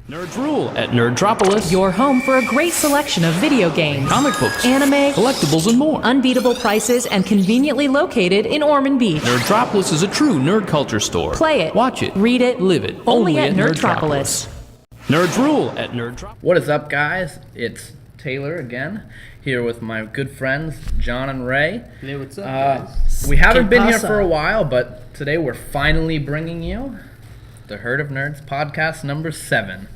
Nerds rule at Nerdtropolis. Your home for a great selection of video games, Comic books, anime, collectibles, and more. Unbeatable prices and conveniently located in Ormond Beach. Nerdtropolis is a true nerd culture store. Play it, watch it, read it, live it. Only at Nerdtropolis. Nerds rule at Nerdtropolis. What is up, guys? It's Taylor again, here with my good friends John and Ray. Hey, what's up, guys? We haven't been here for a while, but today we're finally bringing you the Herd of Nerds podcast number 7.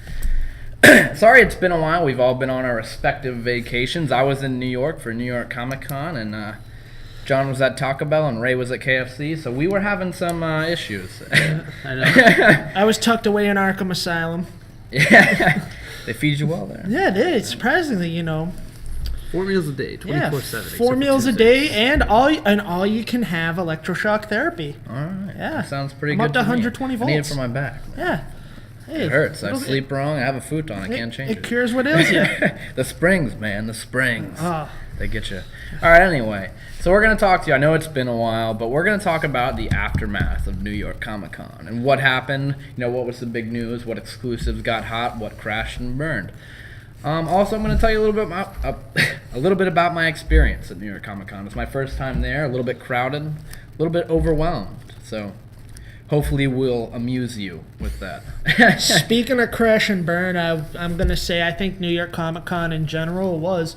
Sorry it's been a while. We've all been on our respective vacations. I was in New York for New York Comic Con, and John was at Taco Bell, and Ray was at KFC, so we were having some issues. I know. I was tucked away in Arkham Asylum. Yeah, they feed you well there. Yeah, they did. Surprisingly, you know. 4 meals a day, 24/7. Yeah, 4 meals a day, and all you can have electroshock therapy. All right. Yeah. That sounds pretty I'm good up to to 120 me. volts. I need it for my back. Yeah. Hey, It hurts. I sleep wrong. I have a futon. I can't change it. It cures what ails you. The springs, man. The springs. Oh. They get you. All right, anyway. So we're going to talk to you. I know it's been a while, but we're going to talk about the aftermath of New York Comic Con and what happened. You know, what was the big news, what exclusives got hot, what crashed and burned. Also, I'm going to tell you a little bit about my experience at New York Comic Con. It's my first time there, a little bit crowded, a little bit overwhelmed. So hopefully we'll amuse you with that. Speaking of crash and burn, I'm going to say I think New York Comic Con in general was...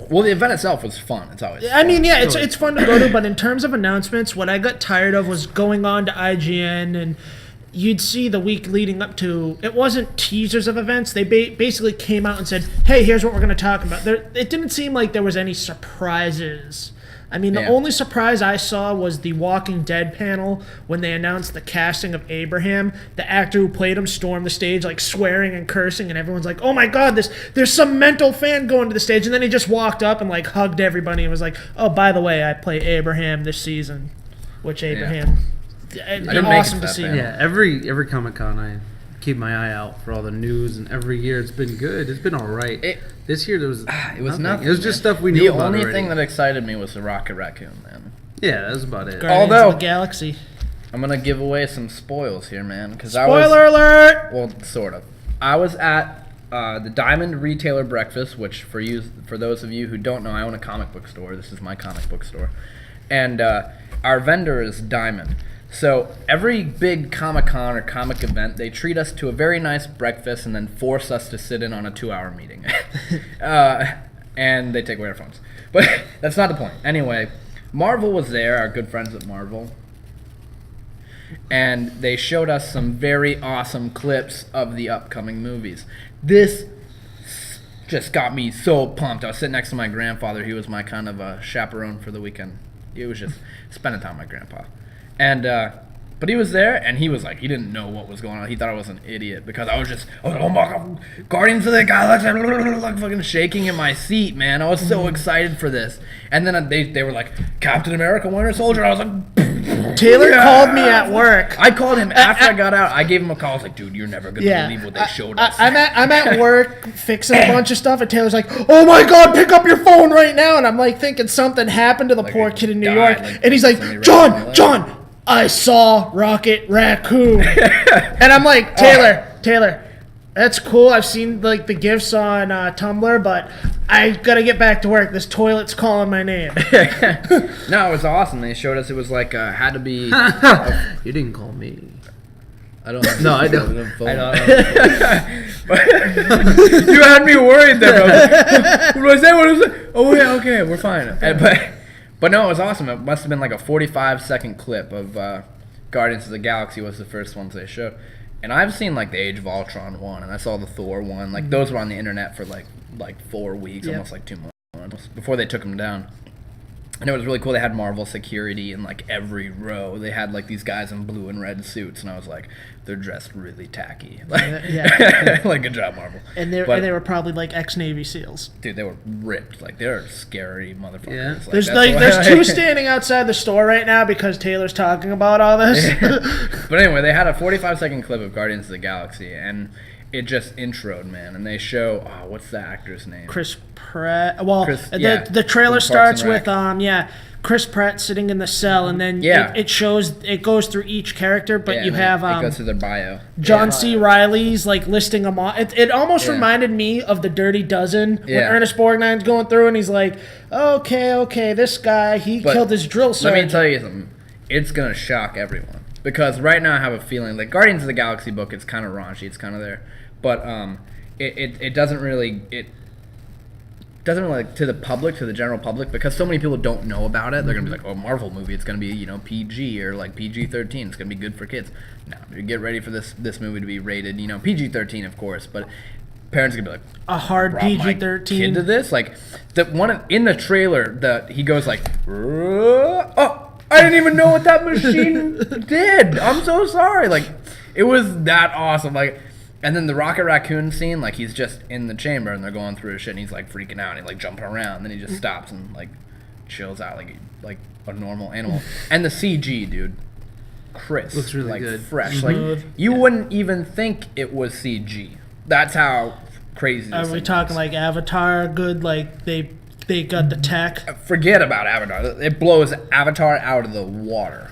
Well, the event itself was fun. It's always I mean, yeah, it's fun to go to, but in terms of announcements, what I got tired of was going on to IGN, and you'd see the week leading up to, it wasn't teasers of events. They basically came out and said, hey, here's what we're going to talk about. It didn't seem like there was any surprises. I mean, the only surprise I saw was the Walking Dead panel when they announced the casting of Abraham. The actor who played him stormed the stage, like, swearing and cursing, and everyone's like, oh my god, there's some mental fan going to the stage. And then he just walked up and, like, hugged everybody and was like, oh, by the way, I play Abraham this season. Which Abraham... Awesome to see. Yeah, every Comic-Con I keep my eye out for all the news, and every year it's been good. It's been all right. This year there was it was nothing. It was just stuff we knew about already. The only already. thing that excited me was the Rocket Raccoon, man. Yeah, that's about it. Guardians of the Galaxy. I'm gonna give away some spoils here, man. Spoiler alert! Well, sort of. I was at the Diamond Retailer Breakfast, which for those of you who don't know, I own a comic book store. This is my comic book store, and our vendor is Diamond. So every big Comic-Con or comic event, they treat us to a very nice breakfast and then force us to sit in on a 2-hour meeting. And they take away our phones. But that's not the point. Anyway, Marvel was there, our good friends at Marvel. And they showed us some very awesome clips of the upcoming movies. This just got me so pumped. I was sitting next to my grandfather. He was my kind of chaperone for the weekend. It was just spending time with my grandpa. And but he was there, and he was like, he didn't know what was going on. He thought I was an idiot because I was like, oh my god, Guardians of the Galaxy, like fucking shaking in my seat, man. I was so excited for this. And then they were like, Captain America, Winter Soldier. I was like, Taylor called me at work. I called him after I got out. I gave him a call. I was like, dude, you're never gonna believe what they showed us. I'm at work fixing a bunch of stuff, and Taylor's like, oh my god, pick up your phone right now. And I'm like thinking something happened to the poor kid in New York. And he's like, John, I saw Rocket Raccoon. And I'm like, Taylor, that's cool. I've seen like the GIFs on Tumblr, but I gotta get back to work. This toilet's calling my name. No, it was awesome. They showed us it was like had to be. You didn't call me. I don't. No, I don't. I know. You had me worried there. What do I say? What is it? Oh yeah, okay, we're fine. But no, it was awesome. It must have been like a 45-second clip of Guardians of the Galaxy was the first ones they showed. And I've seen like the Age of Ultron one, and I saw the Thor one. Like those were on the internet for like 4 weeks, almost like 2 months before they took them down. And it was really cool. They had Marvel security in like every row. They had like these guys in blue and red suits, and I was like, they're dressed really tacky. Like good job, Marvel. And they were probably like ex-Navy SEALs. Dude, they were ripped. Like they're scary motherfuckers. Yeah. There's two standing outside the store right now because Taylor's talking about all this. But anyway, they had a 45-second clip of Guardians of the Galaxy, and it just introed, man, and they show what's the actor's name? Chris Pratt. Well, Chris- yeah, the trailer from Parks starts and with Chris Pratt sitting in the cell, and then it goes through each character, but Yeah, you and have it goes through their bio. John C. Reilly's like listing them all. It almost reminded me of the Dirty Dozen when Ernest Borgnine's going through and he's like, okay, this guy he killed his drill sergeant. Let me tell you something. It's gonna shock everyone because right now I have a feeling like Guardians of the Galaxy book. It's kind of raunchy. It's kind of there, but it doesn't really like to the public, to the general public, because so many people don't know about it. They're gonna be like, Marvel movie, it's gonna be PG or like PG-13. It's gonna be good for kids. No, dude, get ready for this movie to be rated PG-13, of course, but parents are gonna be like, a hard brought my PG-13 kid to this. Like the one in the trailer, he goes like, oh, I didn't even know what that machine did. I'm so sorry. Like it was that awesome. Like. And then the Rocket Raccoon scene, like he's just in the chamber and they're going through his shit and he's like freaking out and he's like jumping around. Then he just stops and like chills out like a normal animal. And the CG, dude, crisp, looks really like good, fresh. Smooth. Like you wouldn't even think it was CG. That's how crazy. This Are we thing talking is. like Avatar? Good, like they got the tech. Forget about Avatar. It blows Avatar out of the water.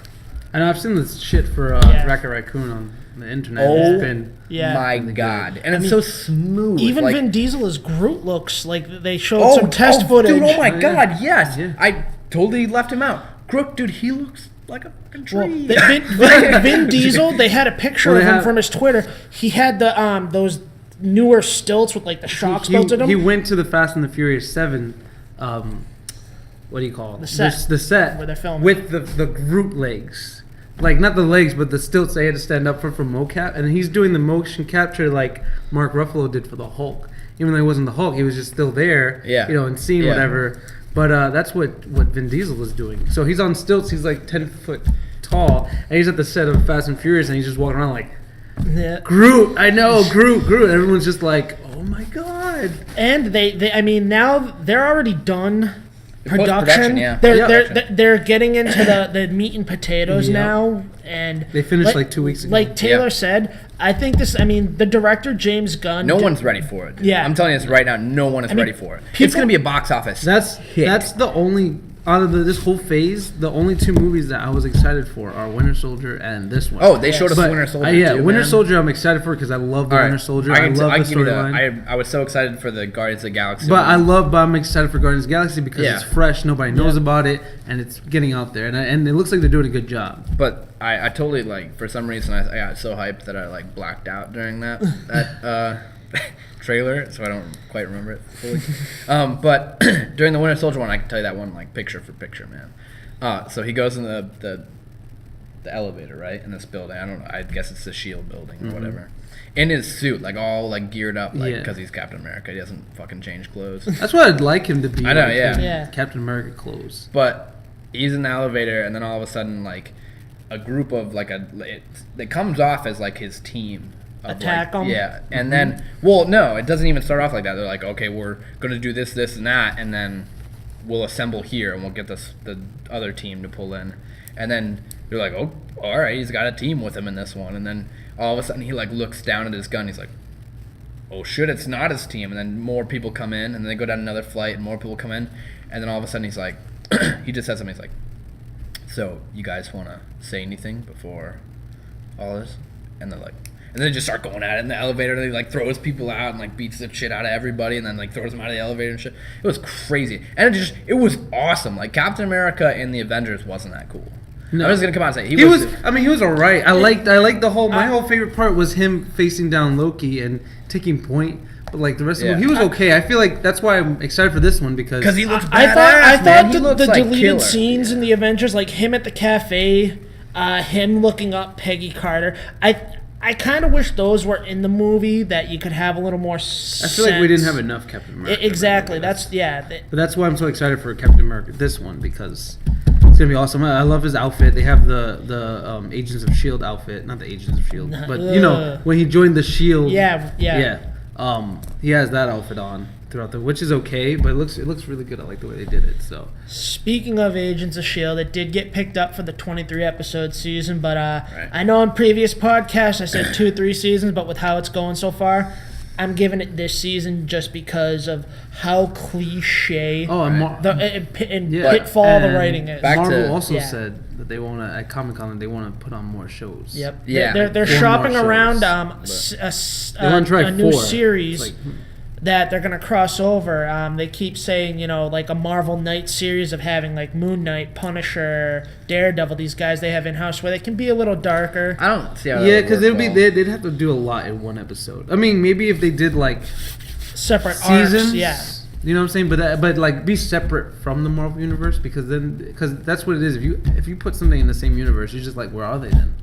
I know I've seen this shit for Rocket Raccoon on the internet. Oh, It's been my God. And it's so smooth. Even like, Vin Diesel as Groot looks like they showed some test footage. Dude, oh my yeah. God, yes. Yeah. I totally left him out. Groot, dude, he looks like a fucking tree. Vin Diesel, they had a picture of him from his Twitter. He had the those newer stilts with like the shocks built in them. He went to the Fast and the Furious 7. What do you call it? The set. The set Where they're filming. with the Groot legs. Like, not the legs, but the stilts they had to stand up for mocap. And he's doing the motion capture like Mark Ruffalo did for the Hulk. Even though he wasn't the Hulk, he was just still there, and seeing whatever. But that's what Vin Diesel was doing. So he's on stilts. He's like 10 foot tall. And he's at the set of Fast and Furious, and he's just walking around like, Groot, I know, Groot. And everyone's just like, oh my God. And they I mean, now they're already done Post-production, yeah. They're getting into the meat and potatoes now, and they finished like 2 weeks ago. Like Taylor said, I think the director James Gunn. No one's ready for it. Dude. Yeah. I'm telling you this right now. No one is ready for it. It's gonna be a box office. That's hit. the only out of this whole phase. The only two movies that I was excited for are Winter Soldier and this one. Oh, they showed us But, Winter Soldier. Winter man. Soldier. I'm excited for because I love the All right. Winter Soldier. I love the give you storyline. I was so excited for the Guardians of the Galaxy. But I'm excited for Guardians of the Galaxy because it's fresh. Nobody knows about it, and it's getting out there, and it looks like they're doing a good job. But I totally for some reason I got so hyped that I blacked out during that trailer, so I don't quite remember it fully. But during the Winter Soldier one, I can tell you that one picture for picture, man. So he goes in the elevator, right, in this building. I don't know. I guess it's the Shield building or whatever. In his suit, all geared up, because he's Captain America. He doesn't fucking change clothes. That's what I'd like him to be. I know, Yeah. Captain America clothes. But he's in the elevator, and then all of a sudden, a group of it comes off as his team. Attack them? Yeah, and then no, it doesn't even start off like that. They're like, okay, we're gonna do this, this, and that, and then we'll assemble here, and we'll get the other team to pull in, and then they're like, oh, all right, he's got a team with him in this one, and then all of a sudden he looks down at his gun, he's like, oh shit, it's not his team, and then more people come in, and then they go down another flight, and more people come in, and then all of a sudden he's like, he just says something, he's like, so you guys want to say anything before all this? And they're like, and then they just start going at it in the elevator. They throws people out and beats the shit out of everybody, and then throws them out of the elevator and shit. It was crazy, and it was awesome. Captain America in the Avengers wasn't that cool. No. I'm just gonna come out and say he was. I mean, he was alright. I liked the whole. My whole favorite part was him facing down Loki and taking point. But the rest of him, he was okay. I feel like that's why I'm excited for this one because he looks badass. I thought man. the deleted killer. scenes in the Avengers, him at the cafe, him looking up Peggy Carter. I kind of wish those were in the movie, that you could have a little more sense. I feel like we didn't have enough Captain America. Exactly. But That's why I'm so excited for Captain America, this one, because it's gonna be awesome. I love his outfit. They have the Agents of S.H.I.E.L.D. outfit, not the Agents of S.H.I.E.L.D., but when he joined the S.H.I.E.L.D. Yeah. He has that outfit on. throughout which is okay, but it looks really good. I like the way they did it. So speaking of Agents of S.H.I.E.L.D., it did get picked up for the 23 episode season, but I know in previous podcasts I said 2-3 seasons, but with how it's going so far, I'm giving it this season just because of how cliche pitfall the writing is. Marvel also said that they want to, at Comic-Con, that they want to put on more shows. Yep. Yeah. They're shopping around a new four. series that they're going to cross over. They keep saying, like a Marvel Knight series of having like Moon Knight, Punisher, Daredevil, these guys they have in-house where they can be a little darker. I don't see how that Yeah, because they'd have to do a lot in one episode. I mean, maybe if they did like separate seasons, arcs, yeah. You know what I'm saying? But like be separate from the Marvel universe because that's what it is. If you put something in the same universe, you're just like, where are they then?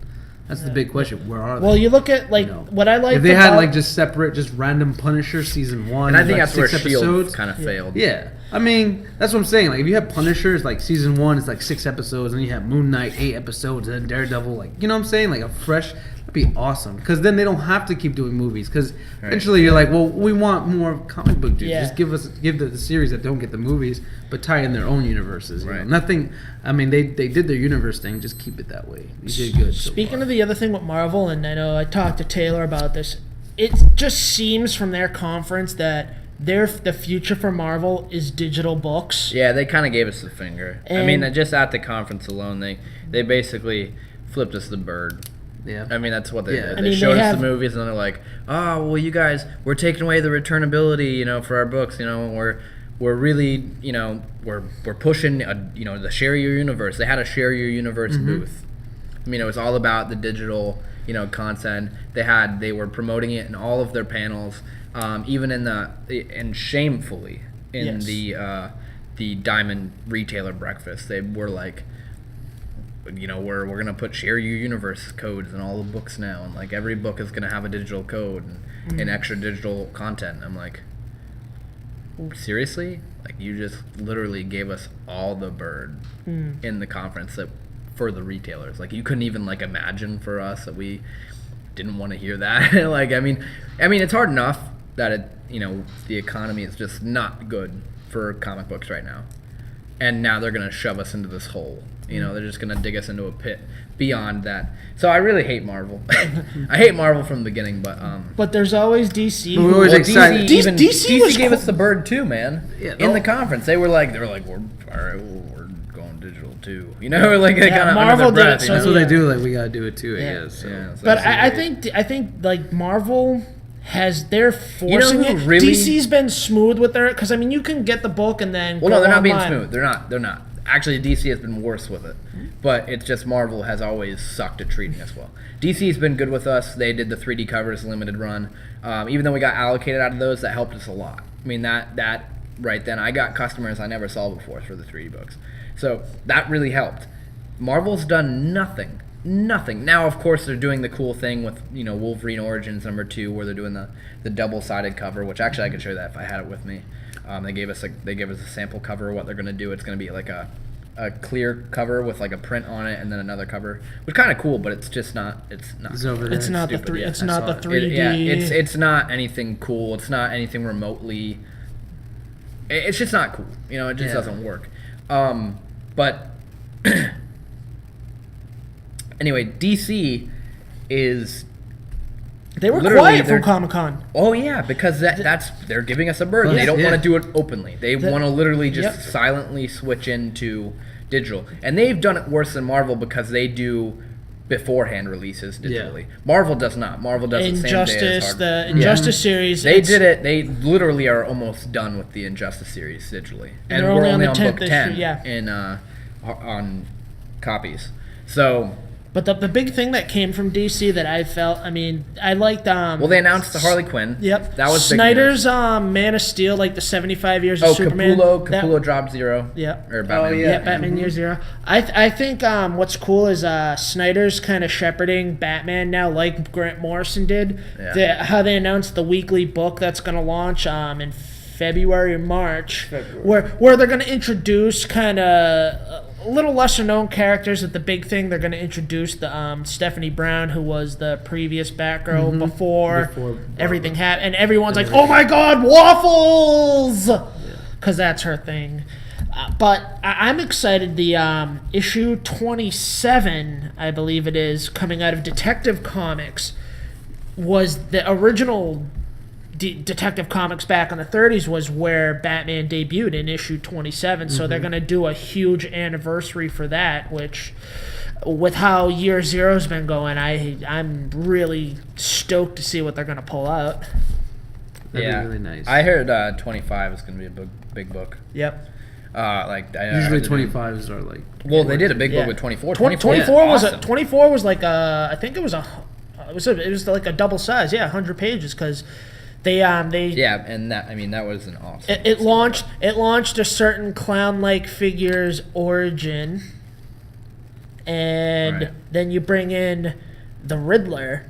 That's the big question. Where are they? Well, you look at what I like. If they had like just separate, just random Punisher season 1, and I think like that's where 6 S.H.I.E.L.D. episodes, kind of failed. Yeah, I mean that's what I'm saying. Like if you have Punishers, like season 1 is like 6 episodes, and you have Moon Knight 8 episodes, and then Daredevil, like you know what I'm saying, like a fresh. That'd be awesome because then they don't have to keep doing movies because eventually you're like, well, we want more comic book dudes. Just give the series that don't get the movies, but tie in their own universes. You know? Nothing. I mean, they did their universe thing. Just keep it that way. You did good. Speaking of the other thing with Marvel, and I know I talked to Taylor about this, it just seems from their conference that the future for Marvel is digital books. Yeah, they kind of gave us the finger. I mean, just at the conference alone, they basically flipped us the bird. Yeah. I mean, that's what they did. They showed us the movies, and then they're like, "Oh, well, you guys, we're taking away the returnability, for our books. We're really, we're pushing, the share your universe." They had a share your universe booth. I mean, it was all about the digital, content. They were promoting it in all of their panels, even and shamefully in the Diamond Retailer Breakfast. They were like, we're gonna put share your universe codes in all the books now, and like every book is gonna have a digital code and extra digital content. I'm like, seriously? Like you just literally gave us all the bird in the conference for the retailers. Like you couldn't even like imagine for us that we didn't want to hear that. Like I mean, it's hard enough that the economy is just not good for comic books right now, and now they're gonna shove us into this hole. They're just going to dig us into a pit beyond that. So I really hate Marvel. I hate Marvel from the beginning, but there's always DC. We're always excited. DC gave us the bird too, man. Yeah, in the conference, they were like, we're going digital too. Like they kind of Marvel did it. So that's what they do. Like we got to do it too. I guess. So. Yeah, so but I think like Marvel. They're forcing it. Really? DC's been smooth with their, because I mean you can get the book and then no, they're not being smooth. They're not. Actually, DC has been worse with it, but it's just Marvel has always sucked at treating us well. DC's been good with us. They did the 3D covers limited run. Even though we got allocated out of those, that helped us a lot. I mean that right then, I got customers I never saw before for the 3D books, so that really helped. Marvel's done nothing. Now, of course, they're doing the cool thing with Wolverine Origins #2, where they're doing the double-sided cover, which actually I could show you that if I had it with me. They gave us a sample cover of what they're going to do. It's going to be like a clear cover with like a print on it, and then another cover, which is kind of cool, but it's just not. It's not. It's over there. It's not stupid. the three. Yeah, it's not the 3D. It's not anything cool. It's not anything remotely. It's just not cool. It just doesn't work. But anyway, DC is. They were quiet from Comic-Con. Oh yeah, because they're giving us a bird. They don't want to do it openly. They want to literally just silently switch into digital, and they've done it worse than Marvel because they do beforehand releases digitally. Marvel does not. Marvel does Injustice, the Injustice series. They did it. They literally are almost done with the Injustice series digitally, and we're only on book 10 in on copies. So. But the big thing that came from DC that I felt, I mean, I liked. Well, they announced the Harley Quinn. Yep. That was Snyder's Man of Steel, like the 75 years of Superman. Capullo dropped 0. Yep. Or Batman. Yeah, Batman Year Zero. I think what's cool is Snyder's kind of shepherding Batman now, like Grant Morrison did. Yeah. How they announced the weekly book that's going to launch in February or March, where they're going to introduce kind of little lesser known characters at the big thing. They're going to introduce the Stephanie Brown, who was the previous Batgirl before everything happened, and everyone's like, "Oh my God, waffles!" Because that's her thing. But I'm excited. The issue 27, I believe it is, coming out of Detective Comics, was the original Detective Comics back in the 30s, was where Batman debuted in issue 27. So they're going to do a huge anniversary for that, which, with how year zero's been going, I'm really stoked to see what they're going to pull out. That'd be really nice. I heard 25 is going to be a big book. Yep. Usually 25s are like. Well, they did a big book with 24. 24 was awesome. 24 was like I think it was like a double size, 100 pages, because they and that was an awesome. It launched a certain clown-like figure's origin, and then you bring in the Riddler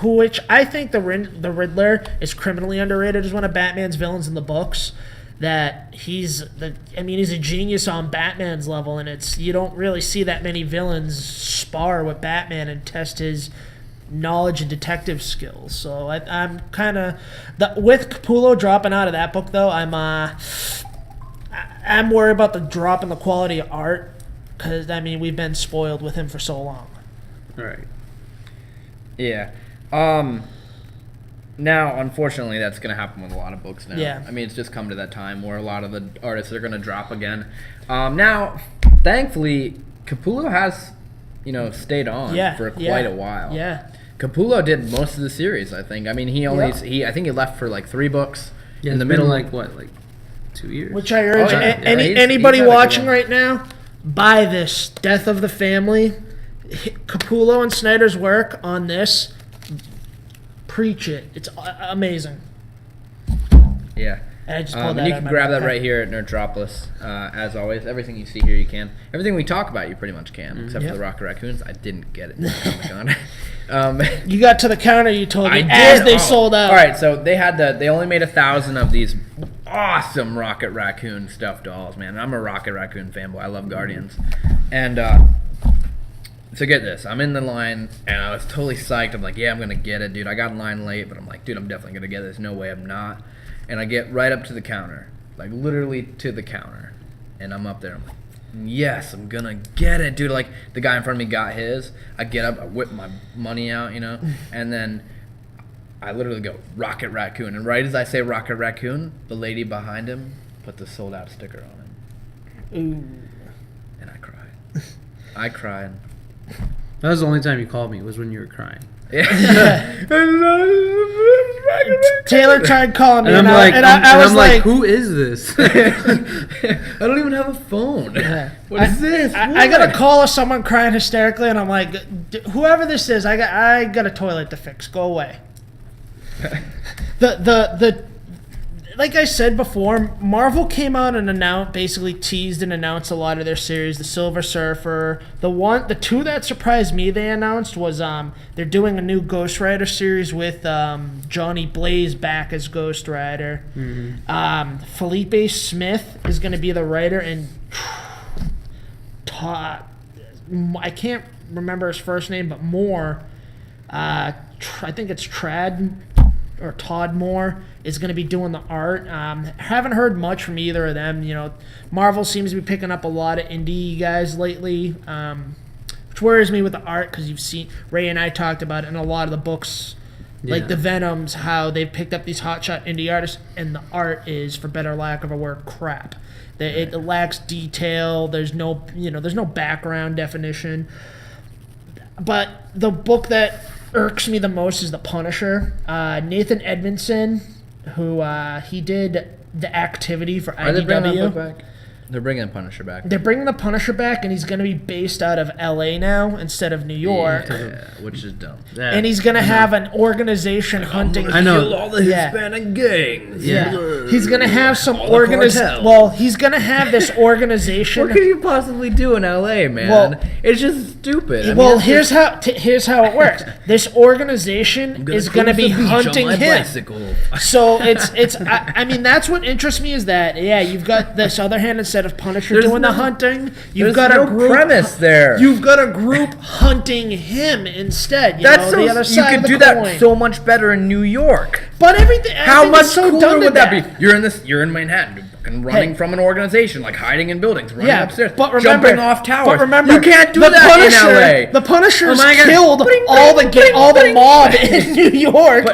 which I think the Riddler is criminally underrated as one of Batman's villains in the books. That he's a genius on Batman's level, and you don't really see that many villains spar with Batman and test his knowledge and detective skills. So I'm kind of with Capullo dropping out of that book, though. I'm worried about the drop in the quality of art, because we've been spoiled with him for so long. All right. Yeah. Now, unfortunately, that's going to happen with a lot of books now. Yeah. It's just come to that time where a lot of the artists are going to drop again. Now, thankfully, Capullo has, stayed on for quite a while. Yeah. Capullo did most of the series, I think. I think he left for like 3 books in the middle, middle. like 2 years? Which I urge he's anybody had a good watching one. right now, buy this Death of the Family. Capullo and Snyder's work on this. Preach it. It's amazing. Yeah. And I just pulled and you can grab that right here at Nerdtropolis. As always, everything you see here, you can. Everything we talk about, you pretty much can, except for the Rocket Raccoons. I didn't get it. You got to the counter, you told me, they sold out. All right, so they only made 1,000 of these awesome Rocket Raccoon stuffed dolls, man. I'm a Rocket Raccoon fanboy. I love Guardians. And so get this, I'm in the line, and I was totally psyched. I'm like, I'm going to get it, dude. I got in line late, but I'm like, dude, I'm definitely going to get this. No way I'm not. And I get right up to the counter, like literally to the counter. And I'm up there. I'm like, yes, I'm going to get it, dude. Like, the guy in front of me got his. I get up, I whip my money out, and then I literally go, Rocket Raccoon. And right as I say Rocket Raccoon, the lady behind him put the sold out sticker on it. Ooh. And I cried. I cried. That was the only time you called me, was when you were crying. Taylor tried calling me, and I was like, who is this? I don't even have a phone. What is this? I got a call of someone crying hysterically, and I'm like, whoever this is, I got a toilet to fix. Go away. Like I said before, Marvel came out and basically teased and announced a lot of their series. The Silver Surfer, the 2 that surprised me they announced was they're doing a new Ghost Rider series with Johnny Blaze back as Ghost Rider. Mm-hmm. Felipe Smith is going to be the writer, and I can't remember his first name, but I think it's Todd Moore is going to be doing the art. Haven't heard much from either of them. Marvel seems to be picking up a lot of indie guys lately, which worries me with the art, because you've seen, Ray and I talked about it in a lot of the books, like the Venoms, how they've picked up these hotshot indie artists, and the art is, for better lack of a word, crap. It lacks detail. There's no background definition. But the book that irks me the most is The Punisher. Nathan Edmondson, who he did The Activity for IDW. Are they bringing that book back? They're bringing the Punisher back. They're bringing the Punisher back, and he's going to be based out of L.A. now instead of New York. Yeah, which is dumb. Yeah, and he's going to have an organization hunting. I know. Kill all the Hispanic gangs. Yeah. He's going to have some organization. Well, he's going to have this organization. What could you possibly do in L.A., man? Well, it's just stupid. Here's how it works. This organization is going to be hunting him. Bicycle. So it's. I mean, that's what interests me, is that you've got this other hand and instead of Punisher There's doing the no- hunting, There's no premise there. You've got a group hunting him instead. That's the other you side could of the do coin. that so much better in New York. But everything. How everything much is so cooler done to would that be? You're in Manhattan, fucking running from an organization, like hiding in buildings, running upstairs, but remember, jumping off towers. But remember, you can't do the that Punisher, in LA. The Punisher's Oh my God. killed all the mob in New York.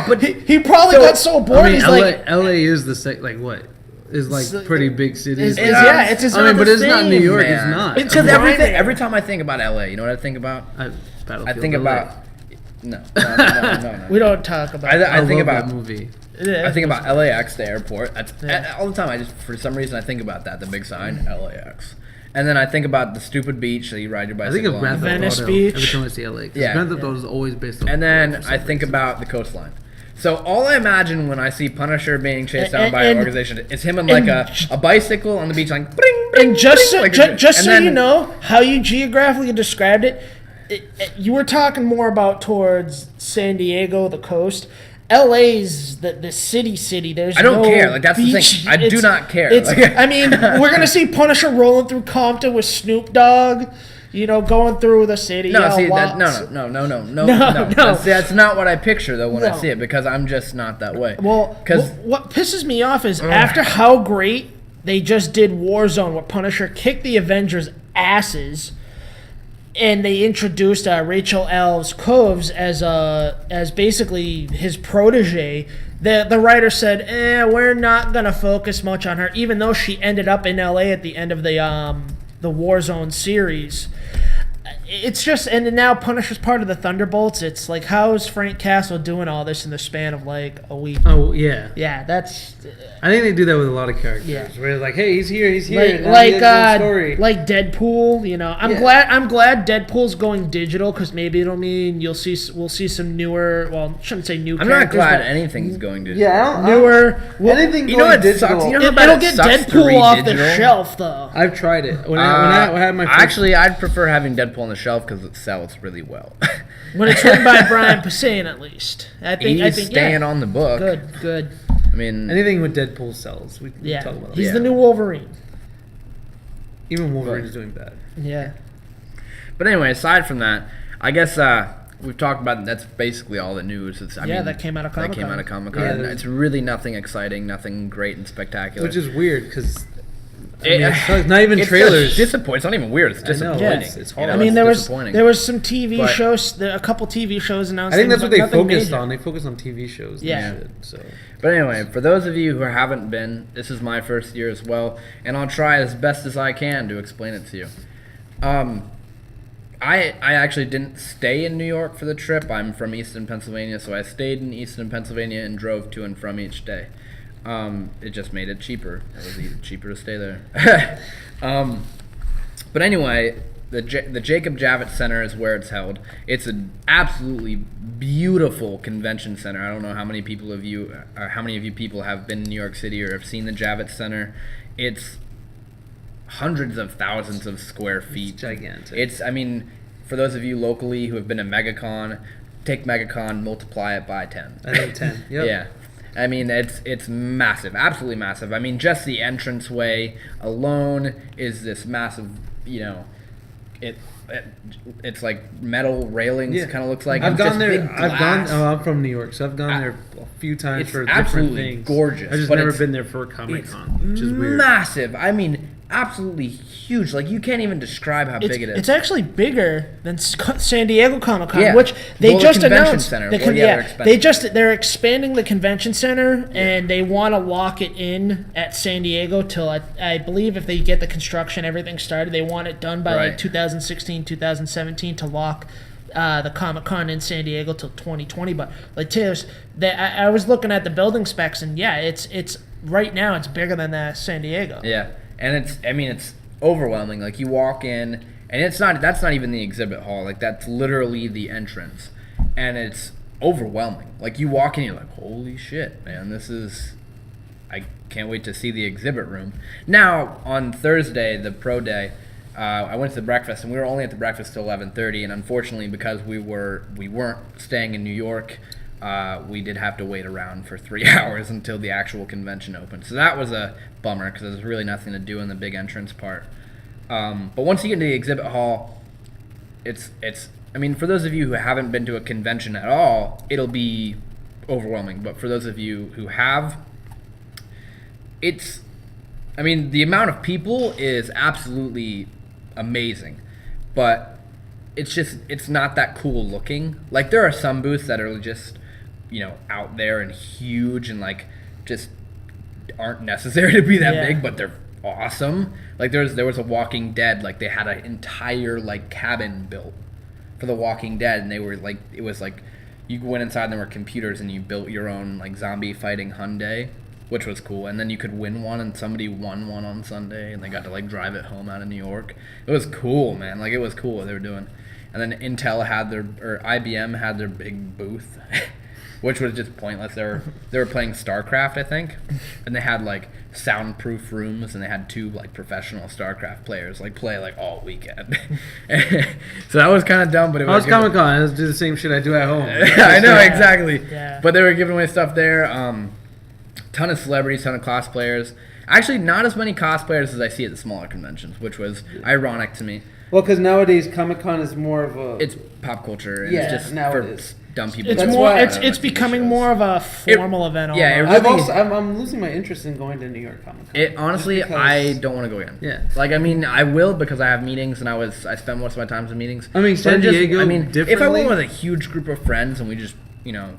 But he probably got so bored. He's like, LA is the like what is like pretty big cities. it's just I mean, but it's not New York. man. It's not. Because grimy. every time I think about LA, you know what I think about? I think about no. we don't talk about. I think love about that movie. I think about LAX, the airport. That's all the time. I just for some reason I think about that, the big sign LAX, and then I think about the stupid beach that you ride your I think bicycle of on. Grand Theft Venice Auto Beach. every time I see LA. Yeah. Grand Theft Auto is always based on. And then I think about the coastline. So all I imagine when I see Punisher being chased down by an organization is him on like a bicycle on the beach, like bring, bring, And just bring, so, like, just and so then- you know how you geographically described it, you were talking more about towards San Diego, the coast. LA's the city. There's I don't no care. Like, that's the beach. thing. I do not care. It's, Like- I mean, we're gonna see Punisher rolling through Compton with Snoop Dogg. going through the city. No, yeah, see lots. no. No. That's not what I picture though when I No. see it, because I'm just not that way. Well, because what pisses me off is after how great they just did Warzone, where Punisher kicked the Avengers' asses, and they introduced Rachel Elves Coves as basically his protege. The writer said, we're not gonna focus much on her, even though she ended up in LA at the end of the Warzone series. It's just, and now Punisher's part of the Thunderbolts. It's like, how's Frank Castle doing all this in the span of like a week? Oh yeah. Yeah, that's I think they do that with a lot of characters. Yeah. Where they're like, hey, he's here. like story. like Deadpool. I'm glad Deadpool's going digital, because maybe it'll mean we'll see some newer. Well, shouldn't say new. I'm not characters, glad but anything's going to. Yeah, newer. anything. You know what sucks? You know how bad It'll it get sucks to Deadpool read off the digital? shelf though. I've tried it. When I had my first, Actually, I'd prefer having Deadpool on the shelf because it sells really well. When it's written by Brian Posehn, at least. I think staying on the book. Good. I mean, anything with Deadpool sells. We Yeah, talk about he's that. the new Wolverine. Even Wolverine's doing bad. Yeah. but anyway, aside from that, I guess we've talked about that's basically all the news. I mean, that came out of That Comic-Con. came out of Comic-Con. Yeah, It's really nothing exciting, nothing great and spectacular. Which is weird because It- not even it's trailers. Disappointing. It's not even weird. It's I know, disappointing. it's You know, hard. I mean, it's there was some TV But- shows, a couple TV shows announced. I think that's what they nothing focused major. on. They focused on TV shows. Yeah. And shit, so But anyway, for those of you who haven't been, this is my first year as well, and I'll try as best as I can to explain it to you. I actually didn't stay in New York for the trip. I'm from Easton, Pennsylvania, so I stayed in Easton, Pennsylvania, and drove to and from each day. It just made it cheaper. It was cheaper to stay there. But anyway, the Jacob Javits Center is where it's held. It's an absolutely beautiful convention center. I don't know how many of you people have been in New York City or have seen the Javits Center. It's hundreds of thousands of square feet. It's gigantic. It's, I mean, for those of you locally who have been to MegaCon, take MegaCon, multiply it by 10. I think 10. Yep. Yeah. I mean, it's massive, absolutely massive. I mean, just the entranceway alone is this massive, it's like metal railings, Yeah. kind of looks like. I've It's gone just there. big I've gone. glass. I'm from New York, so I've gone there a few times It's for different absolutely things. gorgeous, I've just but never it's- been there for a Comic It's Con, which is weird. massive. I mean, absolutely huge. Like, you can't even describe how big it is. It's actually bigger than San Diego Comic Con, Yeah. which they Well, the just convention announced. center. The Well, con- yeah, yeah, they're expanding. they're expanding the convention center, and they want to lock it in at San Diego till I believe if they get the construction, everything started, they want it done by Right. like 2016, 2017 to lock the Comic Con in San Diego till 2020. But like Taylor's, I was looking at the building specs, and yeah, it's right now it's bigger than San Diego. Yeah, and it's overwhelming. Like, you walk in, and that's not even the exhibit hall. Like, that's literally the entrance, and it's overwhelming. Like, you walk in, you're like, holy shit, man, I can't wait to see the exhibit room. Now, on Thursday, the pro day, I went to the breakfast, and we were only at the breakfast till 11:30, and unfortunately, because we weren't staying in New York, we did have to wait around for 3 hours until the actual convention opened. So that was a bummer because there's really nothing to do in the big entrance part. But once you get into the exhibit hall, it's. I mean, for those of you who haven't been to a convention at all, it'll be overwhelming. But for those of you who have, I mean, the amount of people is absolutely amazing, but it's not that cool looking. Like, there are some booths that are just, out there and huge and, like, just aren't necessary to be that big, but they're awesome. Like, there was a Walking Dead, like, they had an entire, like, cabin built for the Walking Dead, and they were, like, it was, like, you went inside and there were computers and you built your own, like, zombie fighting Hyundai, which was cool. And then you could win one, and somebody won one on Sunday, and they got to, like, drive it home out of New York. It was cool, man. Like, it was cool what they were doing. And then IBM had their big booth, which was just pointless. They were playing StarCraft, I think, and they had, like, soundproof rooms, and they had 2, like, professional StarCraft players, like, play, like, all weekend. So that was kind of dumb, but it was. I was Comic-Con. I just do the same shit I do at home. I know, exactly. Yeah. But they were giving away stuff there. Ton of celebrities, ton of cosplayers. Actually, not as many cosplayers as I see at the smaller conventions, which was ironic to me. Well, because nowadays Comic-Con is more of a. It's pop culture, and Yeah, it's just now for it is. dumb people. It's That's more. why- It's becoming more of a formal event. yeah, it almost. I'm losing my interest in going to New York Comic Con. Honestly, Just because- I don't want to go again. Yeah. Like, I mean, I will because I have meetings, and I spend most of my time in meetings. I mean, But San it just- Diego I mean, if I differently? went with a huge group of friends and we just,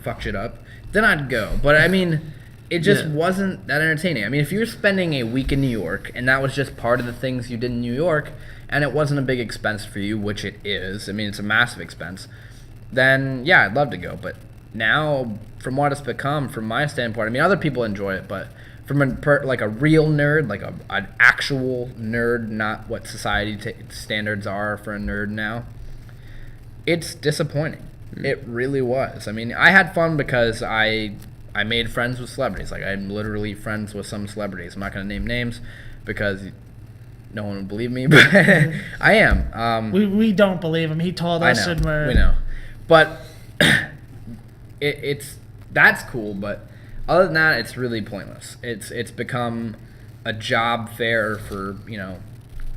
fuck shit up, then I'd go. But I mean, it just wasn't that entertaining. I mean, if you're spending a week in New York, and that was just part of the things you did in New York, and it wasn't a big expense for you, which it is. I mean, it's a massive expense. Then, yeah, I'd love to go. But now, from what it's become, from my standpoint, I mean, other people enjoy it, but from a real nerd, like an actual nerd, not what society standards are for a nerd now, it's disappointing. It really was. I mean, I had fun because I made friends with celebrities. Like, I'm literally friends with some celebrities. I'm not going to name names because no one would believe me, but I am. We don't believe him. He told us, and we know. But that's cool. But other than that, it's really pointless. It's become a job fair for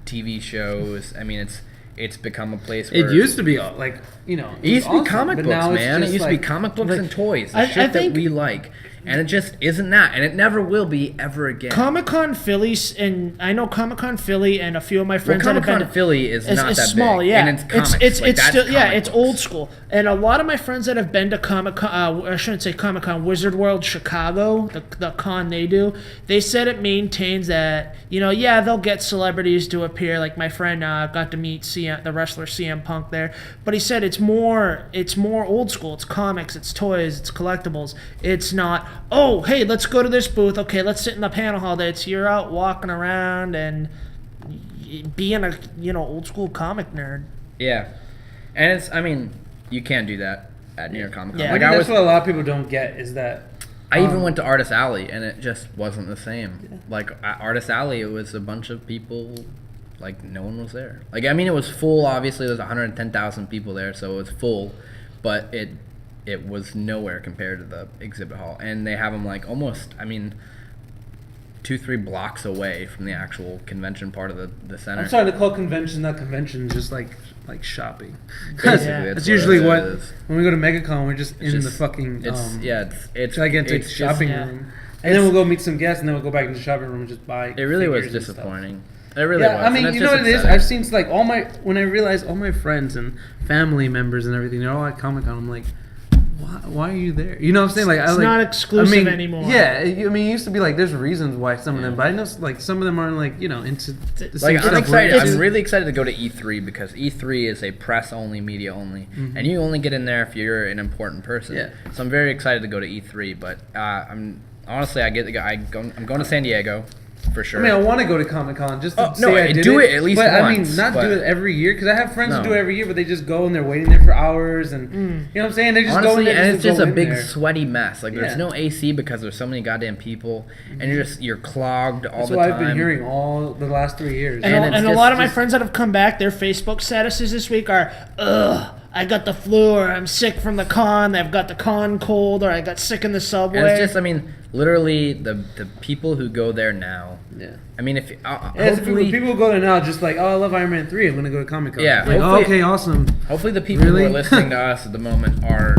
TV shows. I mean, it's become a place where It used to be like it used to be comic books, man. It used to be like- comic books and toys, the I shit think- that we like, and it just isn't that, and it never will be ever again. Comic-Con Philly, and I know Comic-Con Philly, and a few of my friends that have been Comic-Con Philly is not that small, big, yeah. and it's comics. It's Like, that's still comic it's books. old school, and a lot of my friends that have been to Comic-Con, I shouldn't say Comic-Con, Wizard World Chicago, the con they do, they said it maintains that they'll get celebrities to appear. Like my friend got to meet the wrestler CM Punk there, but he said it's more old school. It's comics, it's toys, it's collectibles. It's not, oh hey, let's go to this booth. Okay, let's sit in the panel hall day. It's you're out walking around and being a old school comic nerd. Yeah, and I mean, you can't do that at New York Comic Con. Yeah. Like, that's what a lot of people don't get is that. I even went to Artist Alley, and it just wasn't the same. Yeah. Like, at Artist Alley, it was a bunch of people, like, no one was there. Like, I mean, it was full, obviously, there was 110,000 people there, so it was full, but it was nowhere compared to the exhibit hall. And they have them, like, almost, 2-3 blocks away from the actual convention part of the center. I'm sorry to call convention not convention, just like shopping. Basically, That's usually it what is. when we go to MegaCon, we're just in the Just- fucking it's gigantic it's shopping just- room, and then we'll go meet some guests, and then we'll go back into the shopping room and just buy. It really was figures and stuff. disappointing. It really Yeah, was. I mean, and you it's know just what it is? upsetting. I've seen like when I realize all my friends and family members and everything, they're all at Comic-Con. I'm like, why are you there? You know what I'm saying? Like, It's not exclusive anymore. Yeah, I mean, it used to be like there's reasons why some of them, but I know like some of them aren't like into the same Like, stuff. I'm excited. we're I'm into. really excited to go to E3 because E3 is a press only, media only, and you only get in there if you're an important person. Yeah. So I'm very excited to go to E3. But I'm honestly, I'm going to San Diego. for sure. I mean, I want to go to Comic-Con just to say no, I did do it at least but once, I mean, not but- do it every year because I have friends who No. do it every year, but they just go and they're waiting there for hours, and you know what I'm saying? They just go in Honestly, there and it's to just go a in big there. sweaty mess. Like there's Yeah. no AC because there's so many goddamn people, and you're clogged all That's the what time. I've been hearing all the last 3 years. And it's And a just- lot of my just- friends that have come back, their Facebook statuses this week are, ugh, I got the flu, or I'm sick from the con, I've got the con cold, or I got sick in the subway. And it's just, I mean, literally the people who go there now. Yeah. I mean, if Yeah, so hopefully, people go there now just like, oh, I love Iron Man 3. I'm going to go to Comic-Con. Yeah, Like, oh, hopefully- okay, awesome. hopefully the people Really? who are listening to us at the moment are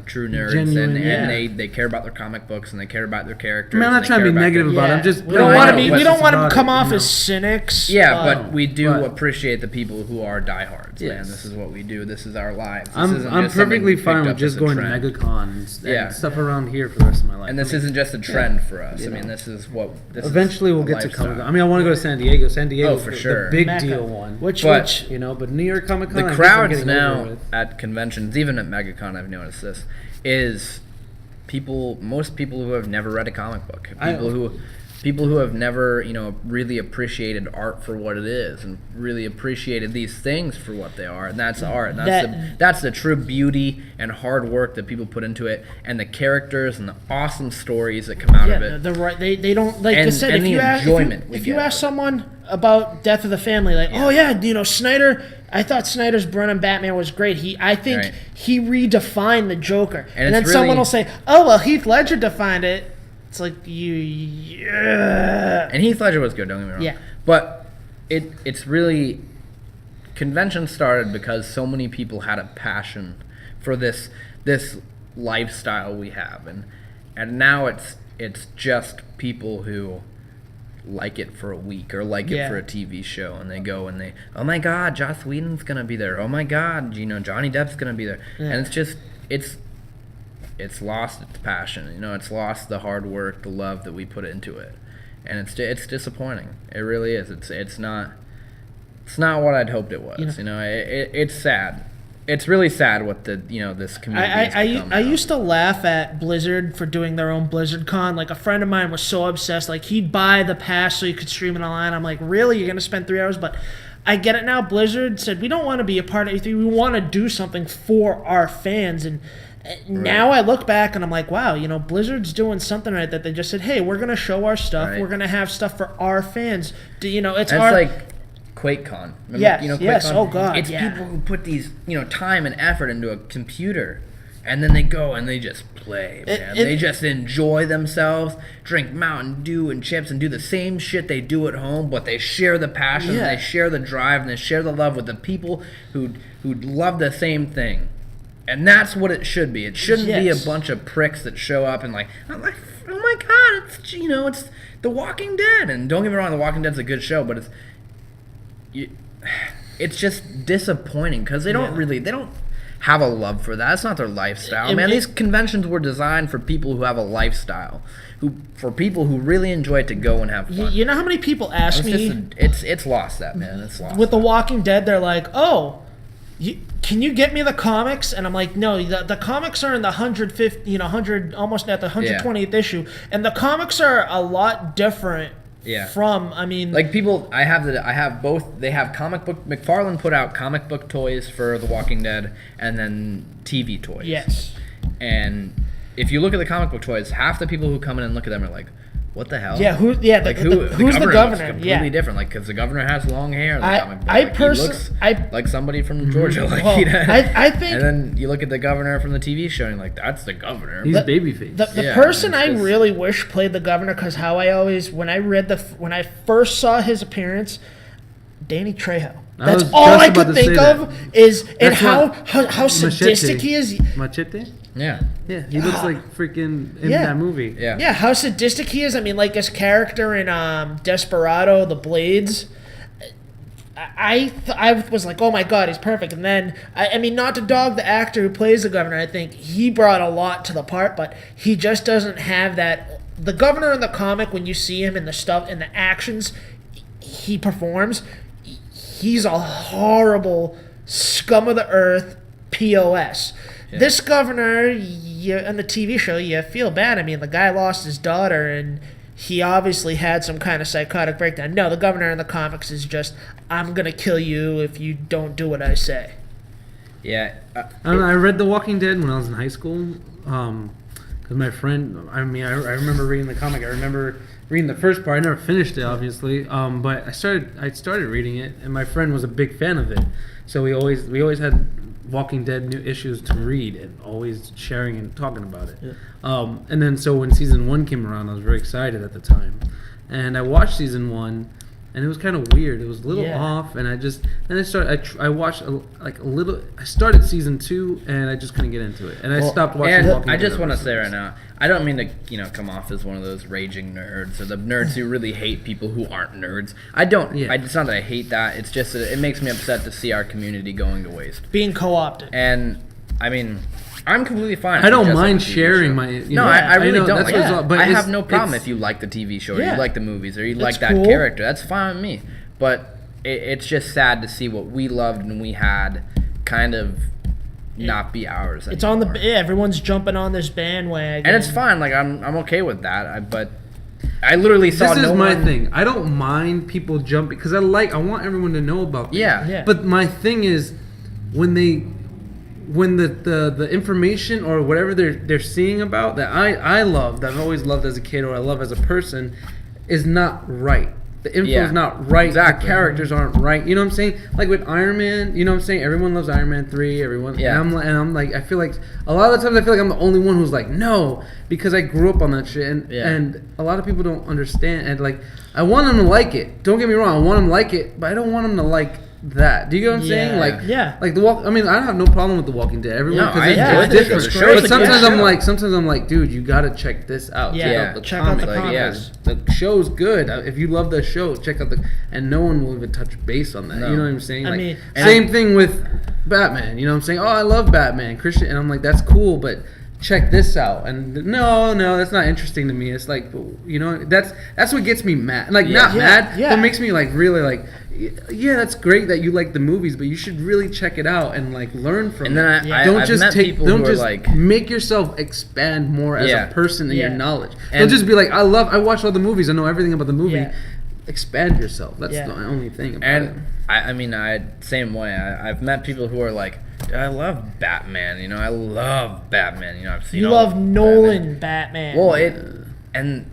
true nerds, Genuine, and yeah. they care about their comic books and they care about their characters. I mean, I'm and not they trying to care be about negative their- about it. Yeah. I'm just... we No, don't I want to know, be. but We don't it's want to about come it, off you know? as cynics. Yeah, but we do but- appreciate the people who are diehards, man. Yes. This is what we do. This is our lives. This I'm isn't just something perfectly we picked fine up with just as a going to trend. MegaCon and Yeah. stuff around here for the rest of my life. And this I mean, isn't just a trend for us. you I mean, know. this is what. This eventually is we'll a get to lifestyle. Comic-Con. I mean, I want to go to San Diego. San Diego for is sure. the big Mecca. deal one. Which But- But New York Comic-Con, The I guess I'm crowds getting now over with. at conventions, even at MegaCon, I've noticed this, is most people who have never read a comic book, people who have never, really appreciated art for what it is and really appreciated these things for what they are, and that's art. And that's the true beauty and hard work that people put into it, and the characters and the awesome stories that come out of yeah, it. they don't like I And- said. and If the you ask, enjoyment we if you get ask out of it. someone about Death of the Family, like, oh yeah, Snyder. I thought Snyder's run on Batman was great. I think Right. he redefined the Joker. And And then it's someone really- will say, oh well, Heath Ledger defined it. It's like yeah. And Heath Ledger was good, don't get me wrong. Yeah. But it's really, convention started because so many people had a passion for this lifestyle we have, and now it's just people who like it for a week or like it Yeah. for a TV show, and they go and they, oh my God, Joss Whedon's gonna be there. Oh my God, Johnny Depp's gonna be there. And it's just it's lost its passion. It's lost the hard work, the love that we put into it, and it's disappointing. It really is. It's not what I'd hoped it was. It's sad. It's really sad what this community has become I now. used to laugh at Blizzard for doing their own Blizzard Con. Like, a friend of mine was so obsessed. Like, he'd buy the pass so you could stream it online. I'm like, really? You're going to spend 3 hours? But I get it now. Blizzard said, we don't want to be a part of anything. We want to do something for our fans. And now I look back and I'm like, wow, Blizzard's doing something right, that they just said, hey, we're going to show our stuff. Right. We're going to have stuff for our fans. It's And our... it's like QuakeCon. Remember, Yes, QuakeCon? yes, oh God, It's yeah. people who put these, time and effort into a computer, and then they go and they just play, man. They just enjoy themselves, drink Mountain Dew and chips, and do the same shit they do at home, but they share the passion, Yeah. and they share the drive, and they share the love with the people who love the same thing. And that's what it should be. It shouldn't be a Yes. bunch of pricks that show up and I'm like, oh my God, it's The Walking Dead. And don't get me wrong, The Walking Dead's a good show, but it's just disappointing because they don't have a love for that. It's not their lifestyle, man. These conventions were designed for people who have a lifestyle, for people who really enjoy it to go and have fun. You know how many people ask me... It's lost that, man. It's lost. With The Walking Dead, they're like, oh, can you get me the comics? And I'm like, no, the comics are in the 150, 100, almost at the 120th issue. And the comics are a lot different from, like people, I have both. They have comic book, McFarlane put out comic book toys for The Walking Dead and then TV toys. Yes. And if you look at the comic book toys, half the people who come in and look at them are like, what the hell? Yeah, who's the governor? Looks completely Yeah. different, like, because the governor has long hair in the comic book. I Like, he personally... looks like somebody from Georgia. Like, Well, I think... and then you look at the governor from the TV show and you're like, that's the governor. He's But- babyface. The Yeah, person it's I just- really wish played the governor, because how I always, when I first saw his appearance, Danny Trejo. I was That's all just I about could to think say of is, and That's how what- sadistic Machete. he is. Machete? Yeah. Yeah, he looks like freaking in Yeah. that movie. Yeah. Yeah, how sadistic he is. I mean, like his character in Desperado, The Blades. I was like, oh my God, he's perfect. And then, I mean, not to dog the actor who plays the governor, I think he brought a lot to the part, but he just doesn't have that. The governor in the comic, when you see him in the stuff, in the actions he performs, he's a horrible scum of the earth POS. Yeah. This governor, on the TV show, you feel bad. I mean, the guy lost his daughter, and he obviously had some kind of psychotic breakdown. No, the governor in the comics is just, I'm going to kill you if you don't do what I say. Yeah. I don't know, I read The Walking Dead when I was in high school. Because my friend, I remember reading the comic. I remember reading the first part. I never finished it, obviously. But I started reading it, and my friend was a big fan of it. So we always had Walking Dead new issues to read, and always sharing and talking about it. Yeah. And then so when season 1 came around, I was very excited at the time, and I watched season 1. And it was kind of weird. It was a little off, and I watched a little. I started season 2, and I just couldn't get into it, and I stopped watching. And I just want to say right now, I don't mean to come off as one of those raging nerds or the nerds who really hate people who aren't nerds. I don't. Yeah. It's not that I hate that. It's just that it makes me upset to see our community going to waste, being co-opted. And I mean, I'm completely fine. I don't mind sharing my. I really don't. Like, but I have no problem if you like the TV show, or you like the movies, or you like that character. That's fine with me. But it's just sad to see what we loved and we had kind of not be ours anymore. It's on the everyone's jumping on this bandwagon, and it's fine. Like I'm okay with that. But I literally saw. This is my thing. I don't mind people jumping because I want everyone to know about this. Yeah. But my thing is when the information or whatever they're seeing about that I love, that I've always loved as a kid or I love as a person, is not right. The info is not right. Exactly. The characters aren't right. You know what I'm saying? Like with Iron Man, you know what I'm saying? Everyone loves Iron Man 3. Everyone. Yeah. And I'm like, I feel like a lot of the times I feel like I'm the only one who's like, no, because I grew up on that shit, and a lot of people don't understand. And like, I want them to like it. Don't get me wrong. I want them to like it, but I don't want them to like that. Do you get what I'm saying? Like the walk. I mean, I don't have no problem with The Walking Dead. Everyone, because it's different. But sometimes I'm like, dude, you gotta check this out. Check out the comics. The show's good. If you love the show, check out and no one will even touch base on that. You know what I'm saying? I mean, same thing with Batman. You know what I'm saying? Oh, I love Batman, Christian, and I'm like, that's cool, but check this out. And no, that's not interesting to me. It's like, that's what gets me mad. Like not mad, but makes me like really like. Yeah, that's great that you like the movies, but you should really check it out and like learn from it. And then don't just like make yourself expand more as a person in your knowledge. Don't just be like, I watch all the movies, I know everything about the movie. Yeah. Expand yourself. That's the only thing about it. I mean, same way. I've met people who are like, I love Batman. I love Batman. I've seen. You love Nolan Batman. Well, and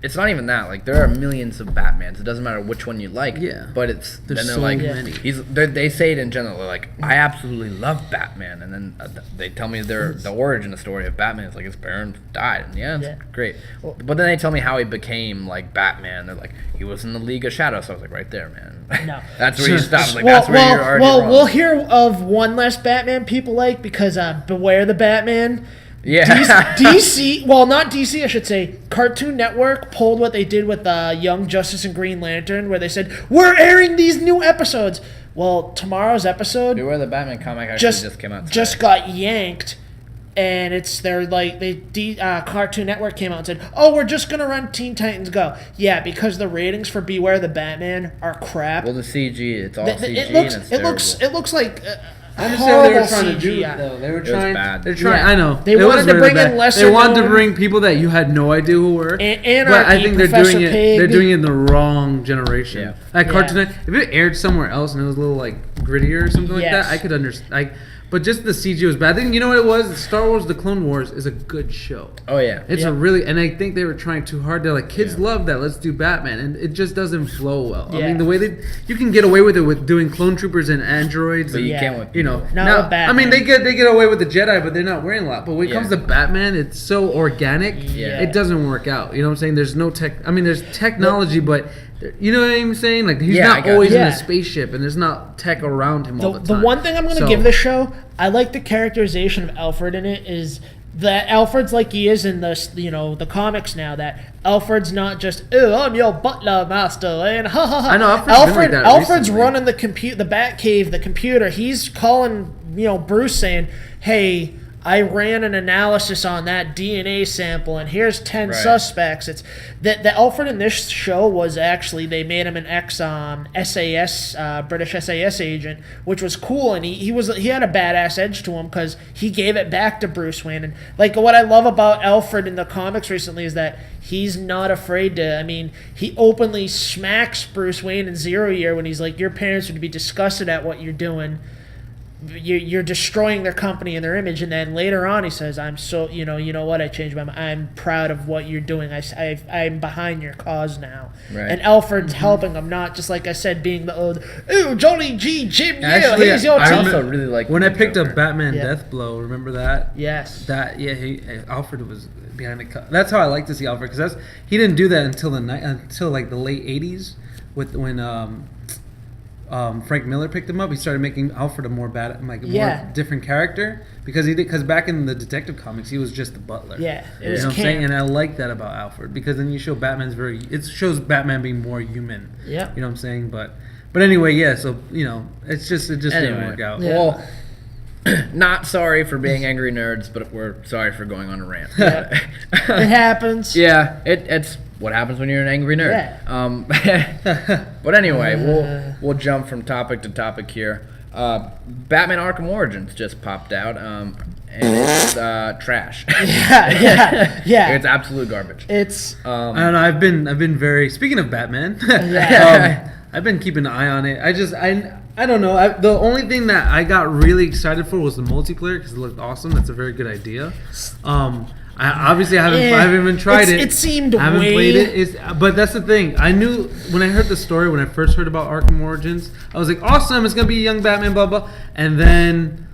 it's not even that. Like, there are millions of Batmans. It doesn't matter which one you like. Yeah. But they're so like, many. They say it in general. They're like, I absolutely love Batman, and then they tell me the origin story of Batman. It's like his parents died, and it's great. But then they tell me how he became like Batman. They're like, he was in the League of Shadows. So I was like, right there, man. No. That's where you stop. Like, that's where you're already wrong. We'll hear of one less Batman people like because Beware the Batman. Yeah. DC, well, not DC, I should say. Cartoon Network pulled what they did with Young Justice and Green Lantern, where they said, we're airing these new episodes. Well, tomorrow's episode, Beware the Batman comic actually just came out today. Just got yanked, and Cartoon Network came out and said, oh, we're just gonna run Teen Titans Go. Yeah, because the ratings for Beware the Batman are crap. Well, the CG, it's all CG, it looks like I understand what they were trying to do, though. They were trying. They're trying. Yeah. I know. They wanted to bring in lesser. They wanted to bring people that you had no idea who were. And but I think Professor they're doing Pig. it. They're doing it in the wrong generation. Yeah. Like Cartoon Network, if it aired somewhere else and it was a little like grittier or something like that, I could understand. But just the CG was bad. I think you know what it was. Star Wars: The Clone Wars is a good show. Oh yeah, it's a really, and I think they were trying too hard. They're like, kids love that. Let's do Batman, and it just doesn't flow well. I mean, the way you can get away with it with doing clone troopers and androids, but you can't with now. I mean, they get away with the Jedi, but they're not wearing a lot. But when it comes to Batman, it's so organic. Yeah. It doesn't work out. You know what I'm saying? There's no tech. I mean, there's technology, but. You know what I'm saying? Like, he's not always in a spaceship, and there's not tech around him all the time. The one thing I'm going to give this show, I like the characterization of Alfred in it, is that Alfred's like he is in the comics now, that Alfred's not just, oh, I'm your butler, master, and ha ha ha. I know, Alfred's running the Batcave, the computer. He's calling, Bruce saying, hey, I ran an analysis on that DNA sample, and here's 10 suspects. It's that the Alfred in this show was actually, they made him an SAS, British SAS agent, which was cool, and he had a badass edge to him because he gave it back to Bruce Wayne. And like what I love about Alfred in the comics recently is that he's not afraid to. I mean, he openly smacks Bruce Wayne in Zero Year when he's like, "Your parents would be disgusted at what you're doing. You're destroying their company and their image." And then later on he says, "I'm so, you know what, I changed my mind. I'm proud of what you're doing. I'm behind your cause now." Right. And Alfred's helping him, not just like I said, being the old, "Ooh, Johnny G, Jim, Actually, here's your I team." also really like when I the picked Joker. up Batman Yeah. Deathblow. Remember that? Yes. Alfred was behind the cut. That's how I like to see Alfred, because he didn't do that until like the late '80s, when Frank Miller picked him up. He started making Alfred a more more different character, because back in the Detective Comics he was just the butler. Yeah, it You was know what I'm saying? camp. And I like that about Alfred, because then you show it shows Batman being more human. Yeah. You know what I'm saying? But anyway, yeah. So it just didn't Anyway, work out. Yeah. Well, not sorry for being angry nerds, but we're sorry for going on a rant. It happens. Yeah, it's what happens when you're an angry nerd. Yeah. But anyway, we'll jump from topic to topic here. Batman Arkham Origins just popped out, and it's trash. Yeah. It's absolute garbage. It's I don't know. I've been very. Speaking of Batman, I've been keeping an eye on it. I don't know. The only thing that I got really excited for was the multiplayer, because it looked awesome. That's a very good idea. I haven't even tried it. It seemed I haven't way... played it. But that's the thing. I knew when I heard the story, when I first heard about Arkham Origins, I was like, awesome, it's going to be a young Batman, blah, blah. And then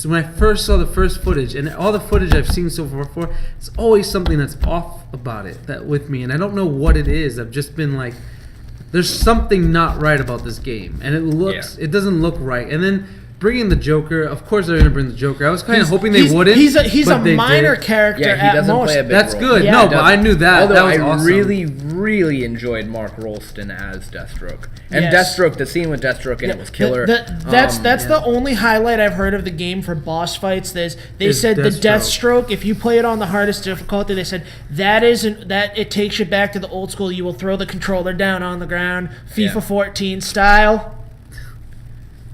when I first saw the first footage, and all the footage I've seen so far, it's always something that's off about it with me. And I don't know what it is. I've just been like, there's something not right about this game. And it doesn't look right. And then bringing the Joker, of course they're going to bring the Joker. I was kind of hoping they wouldn't. He's a they minor did. character Yeah, he at doesn't most. play a big That's role. good. Yeah, no, He but I knew that. Although That was I awesome. really enjoyed Mark Rolston as Deathstroke. And Yes. Deathstroke, the scene with Deathstroke in it was killer. That's the only highlight I've heard of the game for boss fights. They Is said the Deathstroke. Deathstroke, if you play it on the hardest difficulty, they said that it takes you back to the old school. You will throw the controller down on the ground, FIFA 14 style.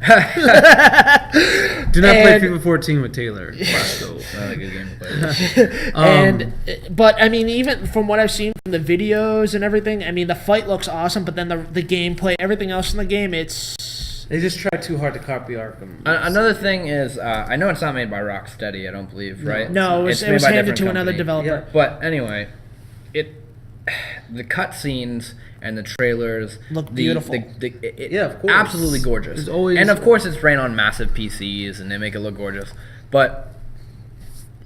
Do not play And- FIFA 14 with Taylor. Blasco. Not a good game to play. But I mean, even from what I've seen from the videos and everything, I mean, the fight looks awesome, but then the gameplay, everything else in the game, it's... They just tried too hard to copy Arkham. Another thing is, I know it's not made by Rocksteady, I don't believe, right? No, it It's was made by a handed different to another company. developer. Yeah. But anyway, the cutscenes and the trailers Look beautiful. Yeah, of course. absolutely gorgeous. There's always- and of course, it's ran on massive PCs, and they make it look gorgeous. But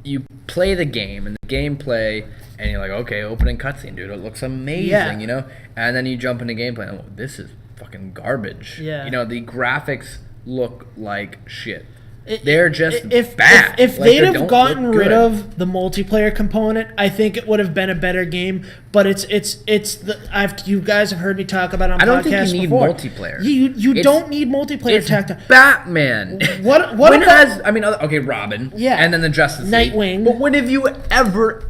you play the game and the gameplay, and you're like, okay, opening cutscene, dude, it looks amazing, Yeah. you know. And then you jump into gameplay, and this is fucking garbage. Yeah. You know, the graphics look like shit. They're just if bad. If Like, they'd they have don't gotten look rid good. of the multiplayer component, I think it would have been a better game. But you guys have heard me talk about it on I don't podcasts think you need before. multiplayer. You It's- don't need multiplayer It's tactic. Batman. What When about has okay, Robin? Yeah. And then the Justice League. Nightwing. But when have you ever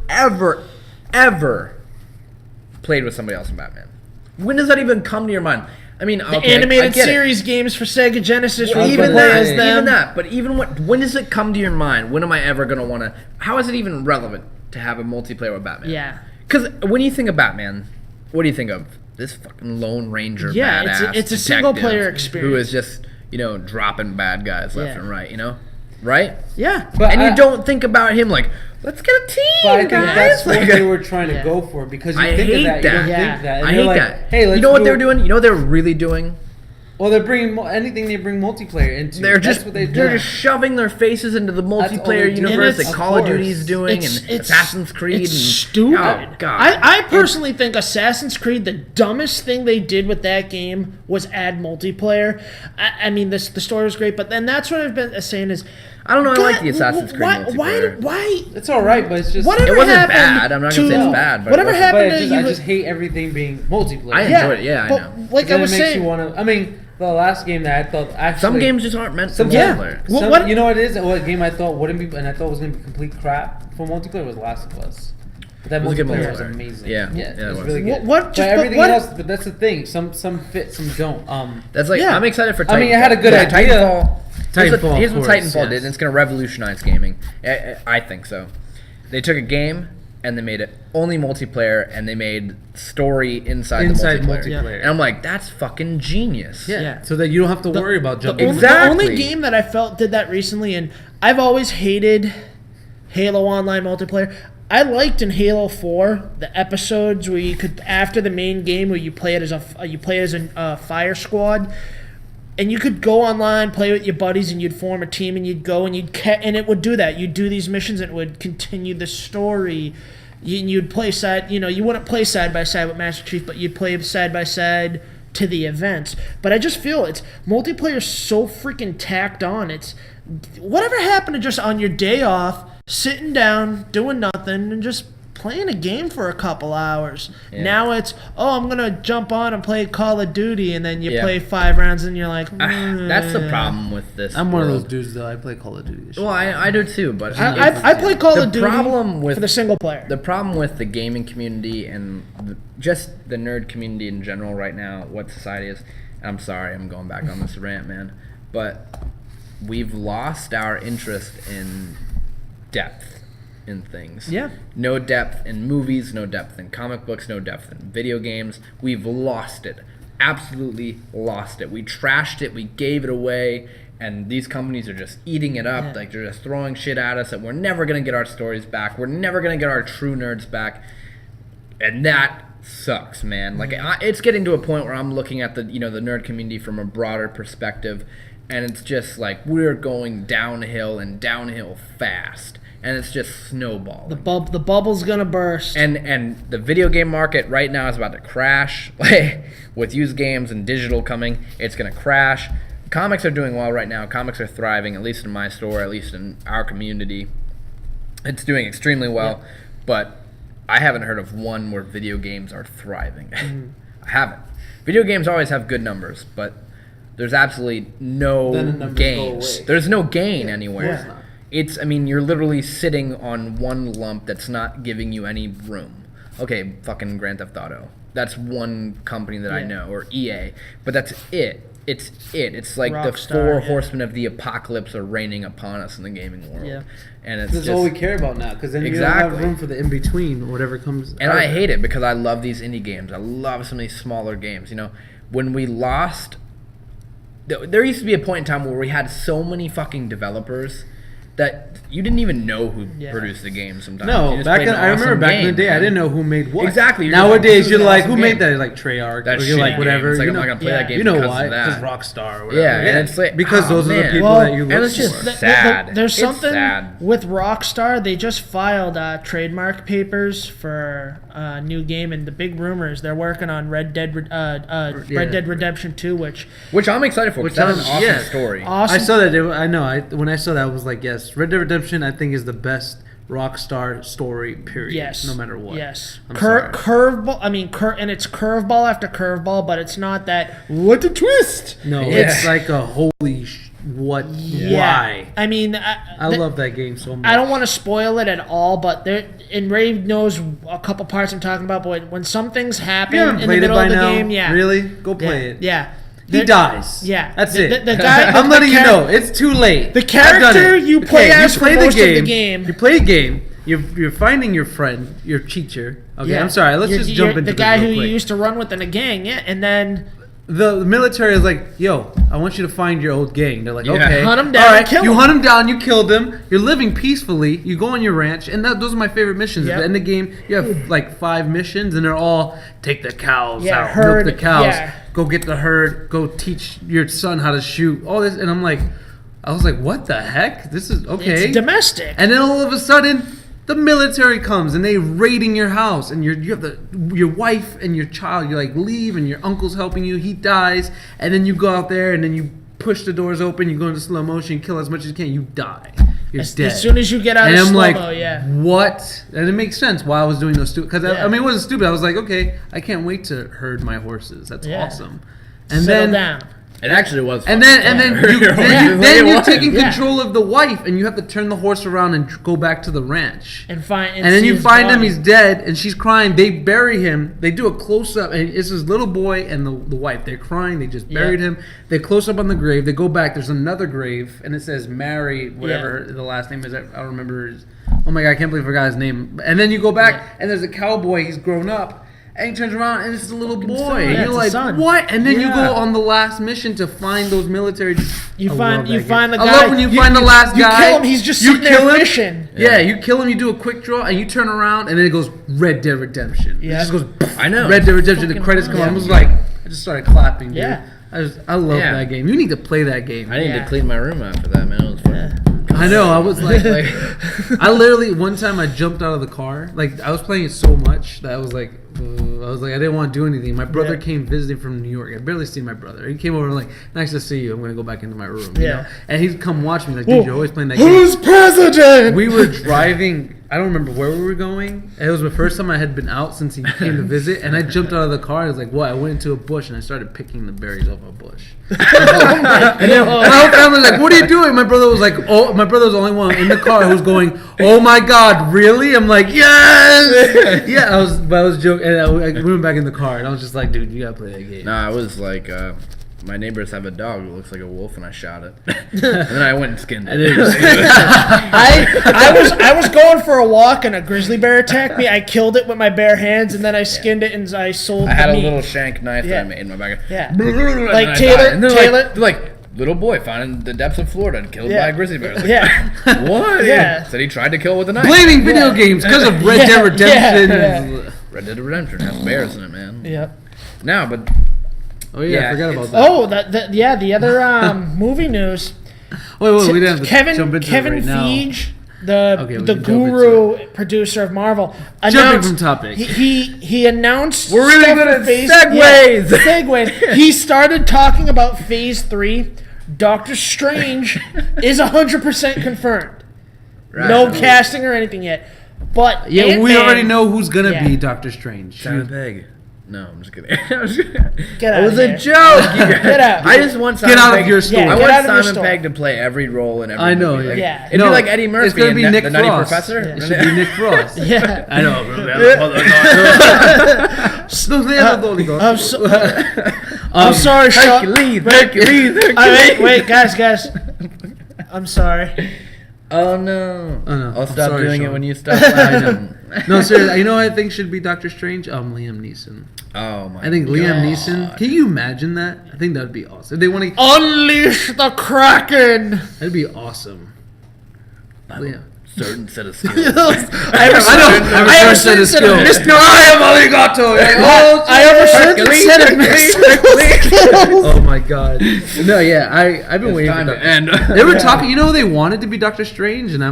played with somebody else in Batman? When does that even come to your mind? I mean, the okay, I animated get it. series games for Sega Genesis? where you Even can play that, as them? even that. But when does it come to your mind? When am I ever gonna want to? How is it even relevant to have a multiplayer with Batman? Yeah. Because when you think of Batman, what do you think of? This fucking Lone Ranger Yeah, badass it's a detective single-player who experience. is just dropping bad guys left Yeah. and right. Right? Yeah. But And I- you don't think about him like, let's get a team, But I think guys. that's what Like, they were trying to Yeah. go for, because you I think hate of that, you that. don't Yeah. think that. And I you're hate like, that. Hey, let's you know what do they're it. doing? You know what they're really doing? Well, they're bringing anything they bring multiplayer into. They're That's just what they do. they're just shoving their faces into the all multiplayer they're doing. universe And that it's- Call of of Duty's course. doing and Assassin's Creed. It's and, stupid. Oh God! I personally think Assassin's Creed, the dumbest thing they did with that game was add multiplayer. I mean, the story was great, but then that's what I've been saying is, I don't know. I God, like the Assassin's Creed multiplayer. Why? It's all right, but it's just. Whatever It wasn't happened bad. I'm not gonna to- say it's bad, but whatever it wasn't- But happened it's to just, you? I just hate everything being multiplayer. I enjoy it. Yeah, I but know. like I Then was it makes saying, you want to. I mean, the last game that I thought actually Some games just aren't meant for yeah. multiplayer. Some, you know what it is? What game I thought wouldn't be, and I thought was gonna be complete crap for multiplayer was Last of Us. But that multiplayer was amazing. Yeah, it it was was. really good. What? But Just everything what? else, but that's the thing. Some fit, some don't. That's like Yeah. I'm excited for Titanfall. I mean, it had a good idea. Titanfall. Here's what of course, Titanfall did, yes. and it's going to revolutionize gaming. I think so. They took a game and they made it only multiplayer, and they made story inside the multiplayer. And I'm like, that's fucking genius. Yeah. So that you don't have to worry about jumping. The only game that I felt did that recently, and I've always hated Halo Online multiplayer. I liked in Halo 4 the episodes where you could, after the main game, where you play it as a fire squad, and you could go online, play with your buddies, and you'd form a team, and you'd go and and it would do that. You'd do these missions, and it would continue the story. You'd play you wouldn't play side by side with Master Chief, but you'd play side by side to the events. But I just feel it's multiplayer so freaking tacked on. It's whatever happened to just on your day off, sitting down, doing nothing, and just playing a game for a couple hours. Yeah. Now it's, I'm going to jump on and play Call of Duty, and then you play 5 rounds, and you're like, That's the problem with this. I'm one of those dudes, though. I play Call of Duty. Well, I do too, but I play Call of Duty for the single player. The problem with the gaming community and just the nerd community in general right now, what society is, I'm sorry, I'm going back on this rant, man, but we've lost our interest in depth in things. Yeah. No depth in movies, no depth in comic books, no depth in video games. We've lost it. Absolutely lost it. We trashed it, we gave it away, and these companies are just eating it up. Like, they're just throwing shit at us, and we're never going to get our stories back. We're never going to get our true nerds back. And that sucks, man. Like, it's getting to a point where I'm looking at the nerd community from a broader perspective, and it's just like we're going downhill and downhill fast. And it's just snowballing. The bubble's gonna burst. And the video game market right now is about to crash. With used games and digital coming, it's gonna crash. Comics are doing well right now. Comics are thriving, at least in my store, at least in our community. It's doing extremely well. Yeah. But I haven't heard of one where video games are thriving. I haven't. Video games always have good numbers, but there's absolutely no gains. There's no gain anywhere. Yeah. You're literally sitting on one lump that's not giving you any room. Okay, fucking Grand Theft Auto. That's one company that I know, or EA. But that's it. It's like Rockstar, the four horsemen of the apocalypse are raining upon us in the gaming world. Yeah. And that's all we care about now, because then you don't have room for the in-between, or whatever comes And I hate it, because I love these indie games. I love some of these smaller games. When we lost... There used to be a point in time where we had so many fucking developers that you didn't even know who produced the game sometimes. No, I remember back in the day, I didn't know who made what. Exactly. Nowadays, you're like, who made that? Like Treyarch. That's you're like, whatever. It's like, I'm not going to play that game because why? Because Rockstar or whatever. Yeah, and it's like, because those are the people that you look for. And it's just sad. There's something with Rockstar. They just filed trademark papers for a new game, and the big rumor is they're working on Red Dead Redemption 2, which I'm excited for, because that's an awesome story. Awesome. I saw that. When I saw that, I was like, yes, Red Dead Redemption, I think, is the best Rockstar story, period. Yes. No matter what. Yes. Curveball. and it's curveball after curveball, but it's not that, what a twist! No, it's like a holy what? Yeah. Why? I love that game so much. I don't want to spoil it at all, but Ray knows a couple parts I'm talking about, but when some things happen in the middle of the game, really? Go play it. Yeah. He dies. Yeah. That's it. The guy, I'm letting you know. It's too late. The character you play as for most of the game. You play a game. You're finding your friend, your teacher. Okay, I'm sorry. Let's just jump into the guy who you used to run with in a gang. Yeah, and then the military is like, yo, I want you to find your old gang. They're like, okay, hunt him down. All right, kill you him. hunt him down. You kill them. You're living peacefully. You go on your ranch, and those are my favorite missions. At the end of the game, you have like 5 missions, and they're all take the cows out, milk the cows, go get the herd, go teach your son how to shoot. All this, and I was like, what the heck? This is okay. It's domestic. And then all of a sudden, the military comes and they raiding your house, and you have your wife and your child. You like leave, and your uncle's helping you. He dies, and then you go out there, and then you push the doors open. You go into slow motion, kill as much as you can. You die. You're dead. As soon as you get out of slow-mo, what? And it makes sense why I was doing those stupid. Because it wasn't stupid. I was like, okay, I can't wait to herd my horses. That's awesome. And Settle down. It actually was. And fun. then you're taking control of the wife, and you have to turn the horse around and go back to the ranch. And then you find him, he's dead, and she's crying. They bury him. They do a close up, and it's his little boy and the wife. They're crying. They just buried him. They close up on the grave. They go back. There's another grave, and it says Mary, whatever the last name is. I don't remember. Oh my God, I can't believe I forgot his name. And then you go back, and there's a cowboy. He's grown up. And he turns around and it's a little boy. And you're like, what? And then you go on the last mission to find those military. You find the guy. I love when you find the last guy. You kill him. He's just sitting there fishing. Yeah, you kill him. You do a quick draw and you turn around and then it goes Red Dead Redemption. Yeah, it just goes. I know. Red Dead Redemption. The credits come on. I was like, I just started clapping. Dude. Yeah. I love that game. You need to play that game. I need to clean my room after that, man. It was fun. I know. I was like, I literally one time I jumped out of the car. Like I was playing it so much that I was like, I didn't want to do anything. My brother came visiting from New York. I barely seen my brother. He came over and like, nice to see you. I'm gonna go back into my room. You know? And he'd come watch me like, dude, you're always playing that game. Who's president? We were driving. I don't remember where we were going. It was the first time I had been out since he came to visit, and I jumped out of the car. I was like, "What?" I went into a bush and I started picking the berries off a bush. And then my whole family was like, "What are you doing?" My brother was like, "Oh," my brother was the only one in the car who was going, "Oh my God, really?" I'm like, "Yes!" Yeah, I was joking, and I went back in the car, and I was just like, "Dude, you gotta play that game." Nah, I was like, my neighbors have a dog that looks like a wolf, and I shot it. And then I went and skinned it. I was going for a walk, and a grizzly bear attacked me. I killed it with my bare hands, and then I skinned it, and I sold I had the a meat. little shank knife that I made in my bag. Yeah. Like Taylor. Like, little boy found in the depths of Florida and killed by a grizzly bear. Like, Yeah. What? Yeah. Said he tried to kill with a knife. Blaming video games because of Red Dead Redemption. Red Dead Redemption has bears in it, man. Yeah. No, but Oh yeah, I forgot about that. Oh, the other movie news. Wait, we didn't have to jump into Kevin it right now. Feige, we the can jump guru producer of Marvel, Jumping from topic. He announced. We're really stuff good for at phase, segues. Segues. He started talking about Phase 3. Doctor Strange is 100% confirmed. Right. No casting or anything yet. But Yeah, we Ant-Man- already know who's gonna Yeah. be Doctor Strange. Simon Pegg. No, I'm just kidding. Get out It was of a here. joke. Get out. I just want Simon Get out of Pegg. your story. Yeah, I get want out of your Simon story. Pegg to play every role in every I know. movie. Like, Yeah. It'd be like Eddie Murphy it's gonna be in Nick The Nutty Frost. Professor. It should be Nick Frost. Yeah. I know. I'm sorry, Sean. Hercules. Wait, guys. I'm sorry. Oh no. I'll stop sorry, doing it Sean. when you stop laughing. No, seriously. You know what I think should be Doctor Strange? Liam Neeson. Oh my. I think Liam Neeson. Can you imagine that? I think that'd be awesome. If they want to. Unleash the Kraken. That'd be awesome. Liam. Certain set of skills. I have a certain set of skills. Mr. I am arigato. I have a certain set of skills. Oh my god. No, yeah, I've been waiting for Time to Doctor. end. They were talking. You know, they wanted to be Doctor Strange, and I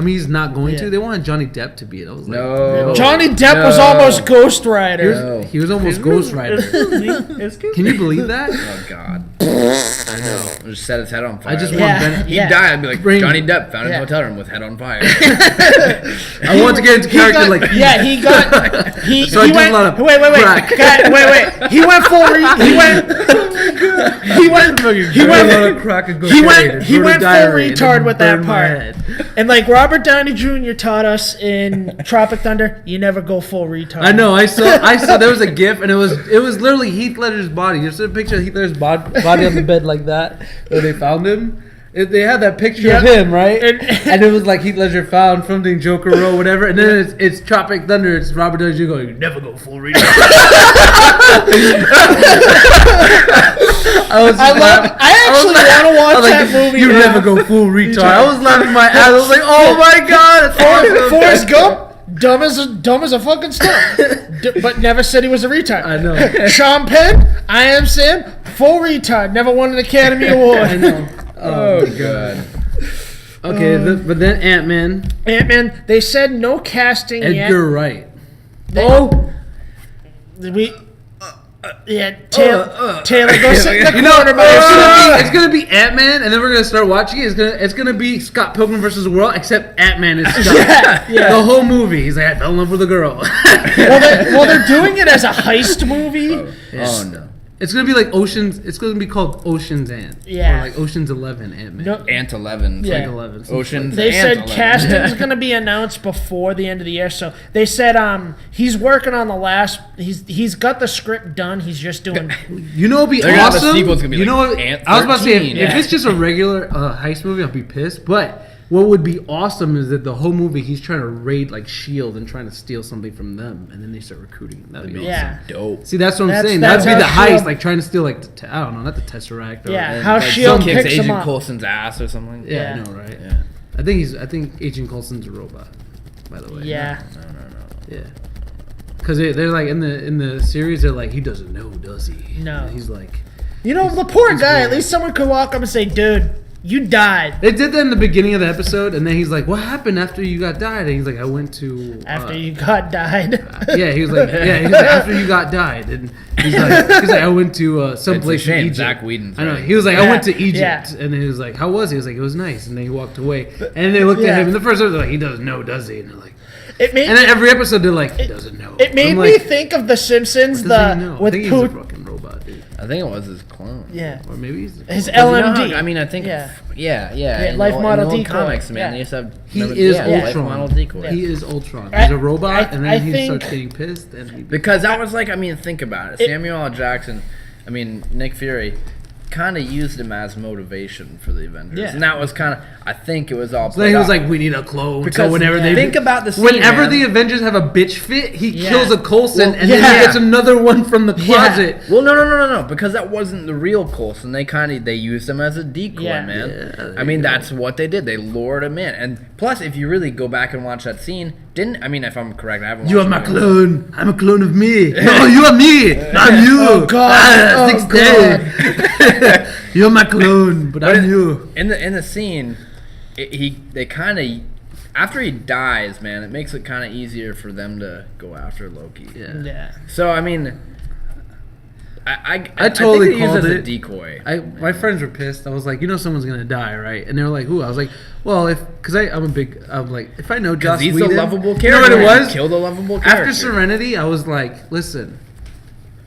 mean, he's not going to. They wanted Johnny Depp to be it. I was like, No. Johnny Depp was almost Ghost Rider. He was almost Ghost Rider. Can you believe that? Oh god. I know. Just set his head on fire. I just Yeah. want Ben. He'd die. I'd be like, Bring- Johnny Depp found his Yeah. hotel room with head on fire. I want to get into character got, like yeah, he got he. So I he did went, a lot of wait, crack. God, wait. He went full. He went full retard with that part. And like Robert Downey Jr. taught us in Tropic Thunder, you never go full retard. I know. I saw. There was a GIF, and it was literally Heath Ledger's body. There's a picture of Heath Ledger's body on the bed like that, where they found him. They had that picture of him, right? And it was like Heath Ledger found something, Joker Row, whatever. And then it's Tropic Thunder. It's Robert Downey Jr. going, "You never go full retard." I actually want to watch that movie. You now. never go full retard. I was laughing my ass. I was like, "Oh my god!" That's awesome. Forrest Gump, dumb as a fucking stump, but never said he was a retard. I know. Sean Penn, I Am Sam, full retard, never won an Academy Award. I know. Oh god. Okay, but then Ant-Man. Ant-Man, they said no casting yet. Edgar Wright. Taylor, go sit in the corner by It's gonna be Ant-Man, and then we're gonna start watching it. It's gonna be Scott Pilgrim versus the World, except Ant-Man is Scott. The whole movie. He's like, I fell in love with a girl. Well, they're doing it as a heist movie. Oh no. It's gonna be like Oceans. It's gonna be called Ocean's Ant. Yeah. Or like Ocean's 11 Ant-Man. No, Ant 11. Yeah. Like 11. Oceans. they Ant said 11. casting's going to be announced before the end of the year. So they said he's working on the last. He's got the script done. He's just doing. You know, it'd be They're gonna have a awesome. sequel, it's gonna be you like know, what? Ant I was about to say, 13. if Yeah. it's just a regular heist movie, I'll be pissed. But what would be awesome is that the whole movie he's trying to raid like Shield and trying to steal something from them, and then they start recruiting him. That'd be awesome. Yeah. Dope. See, that's what I'm That's- saying. that's That'd be the how heist, S.H.I.E.L.D. like trying to steal like I don't know, not the Tesseract. Or, Yeah, And, how like, S.H.I.E.L.D. some kicks picks him Agent up. Coulson's ass or something. Yeah, Yeah. I know, right? Yeah. I think Agent Coulson's a robot. By the way. Yeah. Yeah. Because they're like in the series, they're like, he doesn't know, does he? No. And he's like, You know, the poor guy. weird. At least someone could walk up and say, "Dude, you died." they did that in the beginning of the episode, and then he's like, what happened after you got died? And he's like, I went to After you got died. yeah, he was like, after you got died, and he's like, I went to someplace It's a shame in Egypt. Zach Whedon's I know. right. He was like, I went to Yeah, Egypt, yeah. and he was like, how was he? He was like, it was nice, and then he walked away, and then they looked at Yeah. him, and the first episode, they're like, he doesn't know, does he? And they're like, It made and then every episode they're like, he doesn't know. it made I'm me like, think of The Simpsons. what does he know? I With think he's a Pooh. fucking robot, dude. I think it was his clone. Yeah. Or maybe he's His You know LMD. how- I mean, I think. Yeah. Yeah. in Life the- model in the old decoy. comics, man. Yeah. They used to have. He remember- is yeah, Life Ultron. model decoy. He is Ultron. I- He's a robot, and I then he think- starts getting pissed, and he Because that was like, I mean, think about it. Samuel L. Jackson, I mean, Nick Fury, kind of used him as motivation for the Avengers. Yeah. And that was kind of, I think it was all So then he played was out. like, "We need a clone." Because so whenever they think about the scene, whenever man. the Avengers have a bitch fit, he Yeah. kills a Coulson, Well, and then yeah. he gets another one from the closet. Well, no, because that wasn't the real Coulson. They used him as a decoy, Yeah. man. Yeah, there I mean, you go. that's what they did. They lured him in, and plus, if you really go back and watch that scene, if I'm correct, I haven't. You are watched my it. clone. I'm a clone of me. No, you are me. I'm you. Oh, God. Ah, Oh, 6 days. You're my clone, but I'm you. In the scene, they kind of after he dies, man, it makes it kind of easier for them to go after Loki. Yeah. Yeah. So I mean, I totally think they used called as a it. decoy. My friends were pissed. I was like, someone's gonna die, right? And they were like, who? I was like, well, because I'm like, if I know Joss He's Whedon, a lovable you character. know what it was? Killed a lovable character. After Serenity, I was like, listen,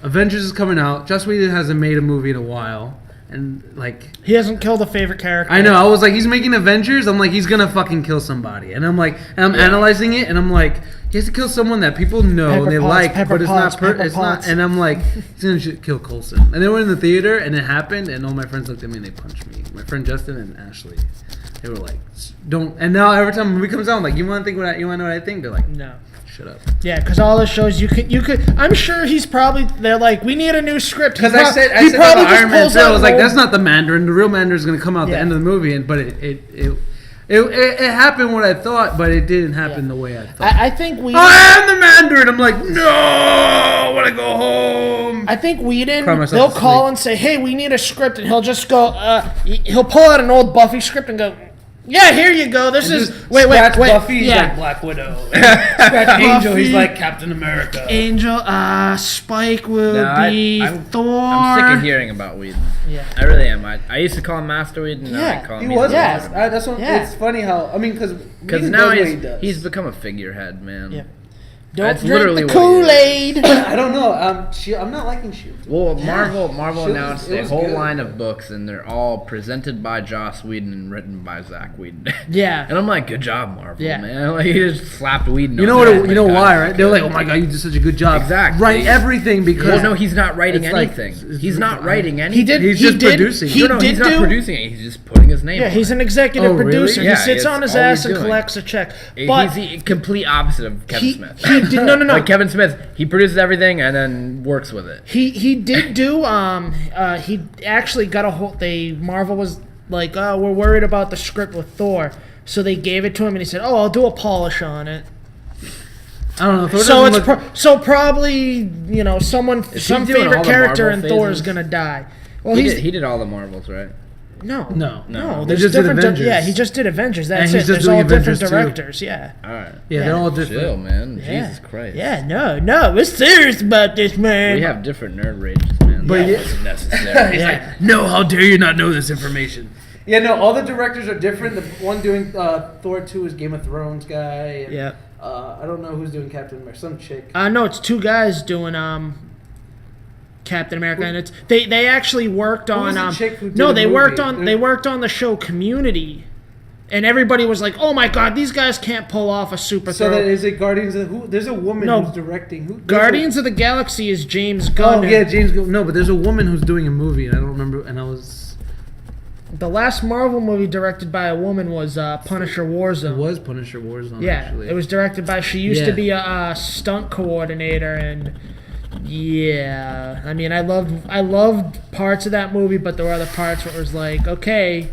Avengers is coming out. Joss Whedon hasn't made a movie in a while. And, like, He hasn't killed a favorite character. I know. I was like, he's making Avengers. I'm like, he's going to fucking kill somebody. And I'm like, I'm analyzing it. And I'm like, he has to kill someone that people know Pepper and they Potts, like. Pepper But it's Potts, not. Pepper It's not. Potts. And I'm like, he's going to kill Coulson. And then we're in the theater and it happened. And all my friends looked at me and they punched me. My friend Justin and Ashley. They were like, don't. And now every time a movie comes out, I'm like, you want to know what I think? They're like, No. shut up. Yeah, because all this shows you could. I'm sure he's probably. They're like, we need a new script. Because He I said he about probably just Iron Man pulls 2, I out was like, an that's old- not the Mandarin. The real Mandarin's going to come out at the Yeah. end of the movie. But it happened what I thought, but it didn't happen Yeah. the way I thought. I think we. I am the Mandarin. I'm like, no, I want to go home. I think Whedon, Cry myself they'll to call sleep. and say, hey, we need a script. And he'll just go, he'll pull out an old Buffy script and go, yeah, here you go. This is. Wait. Buffy, he's yeah. like Black Widow. Scratch Angel, he's Buffy. like Captain America. Angel, Spike will No, be I'm Thor. I'm sick of hearing about Whedon. Yeah. I really am. I used to call him Master Whedon. Now Yeah, I call He him was. Yeah. That's what. Yeah. It's funny how because now he's become a figurehead, man. Yeah. Don't That's drink literally the what he is. Kool-Aid. I don't know. I'm not liking Shield. Well, Marvel Shield announced it a was whole good. line of books, and they're all presented by Joss Whedon and written by Zach Whedon. Yeah. And I'm like, good job, Marvel, Yeah. man. Like, he just slapped Whedon. You know what? You know why, right? They're like, "Oh my god, you did such a good job." Exactly. Write everything because Well, no, he's not writing It's like- anything. He's not writing anything. He did. He's he just did, producing. He No, did he's not do. producing it. He's just putting his name Yeah, on he's it. an executive Oh, really? producer. Yeah, he sits it's on his all ass he's and doing. collects a check. But He's the complete opposite of Kevin Smith. He did, no. Like Kevin Smith, he produces everything and then works with it. He did do he actually got a whole Marvel was like, oh, we're worried about the script with Thor, so they gave it to him and he said, oh, I'll do a polish on it. I don't know. Thor So doesn't it's look- so probably some he favorite doing all the character in Marvel Thor is phases? gonna die. Well, He did all the Marvels, right? no. No. They There's just did different. Avengers. Yeah, he just did Avengers. That's And it. he's just There's doing all different Avengers, too. directors. Yeah. All right. Yeah, they're all different. Chill, man. Yeah. Jesus Christ. Yeah. No. We're serious about this, man. We have different nerd rages, man. But That yeah- wasn't necessary. He's like, no, how dare you not know this information? Yeah, no, all the directors are different. The one doing Thor 2 is Game of Thrones guy. And, Yeah. I don't know who's doing Captain America. Some chick. No, it's two guys doing Captain America, and it's they actually worked on was the chick who did no the they movie? worked on the show Community, and everybody was like, oh my god, these guys can't pull off a super So throw. that is it Guardians of who? There's a woman No. who's directing. Who? Guardians of the Galaxy is James Gunn. Oh yeah, James Gunn. No, but there's a woman who's doing a movie, and I don't remember. And I was. The last Marvel movie directed by a woman was Punisher Warzone. It was Punisher Warzone. Yeah, actually. it was directed by. She used to Yeah. be a stunt coordinator, and yeah, I mean, I loved parts of that movie, but there were other parts where it was like, okay,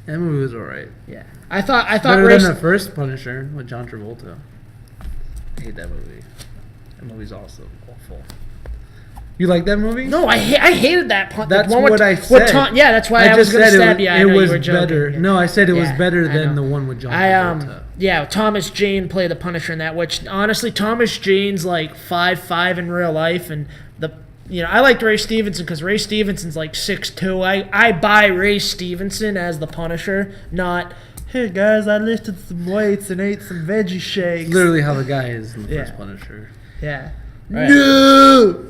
That movie was alright. yeah, I thought Better Race, than the first Punisher with John Travolta. I hate that movie. That movie's also awful. You like that movie? No, I hated that part. That's the one what I with said. yeah, that's why I was just gonna said stab you. I it know was you were joking. better. Yeah. No, I said it was Yeah, better I than know. the one with John Travolta. Yeah, Thomas Jane played the Punisher in that. Which honestly, Thomas Jane's like 5'5" in real life, and I liked Ray Stevenson because Ray Stevenson's like 6'2". I buy Ray Stevenson as the Punisher, not. Hey guys, I lifted some weights and ate some veggie shakes. Literally how the guy is in the Yeah. first Punisher. Yeah. Right. No.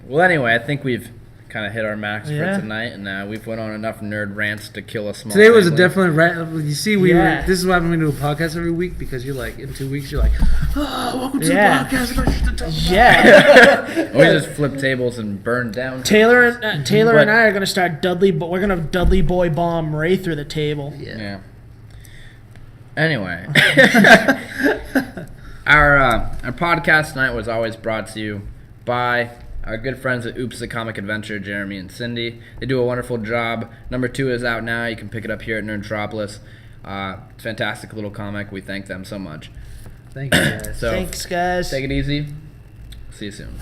Well, anyway, I think we've kind of hit our max Yeah. for tonight, and we've went on enough nerd rants to kill a small. Today was a family. definite rant. You see, Yeah. this is why we do a podcast every week because you're like, in 2 weeks, you're like, oh, welcome to Yeah. the podcast. About shit to talk about." Yeah. We just flip tables and burn down. Taylor and But- I are gonna start Dudley, but we're gonna Dudley boy bomb Ray through the table. Yeah. Anyway, our podcast tonight was always brought to you by our good friends at Oops the Comic Adventure, Jeremy and Cindy. They do a wonderful job. Number 2 is out now. You can pick it up here at Nerdtropolis. Fantastic little comic. We thank them so much. Thank you, guys. So Thanks, guys. take it easy. See you soon.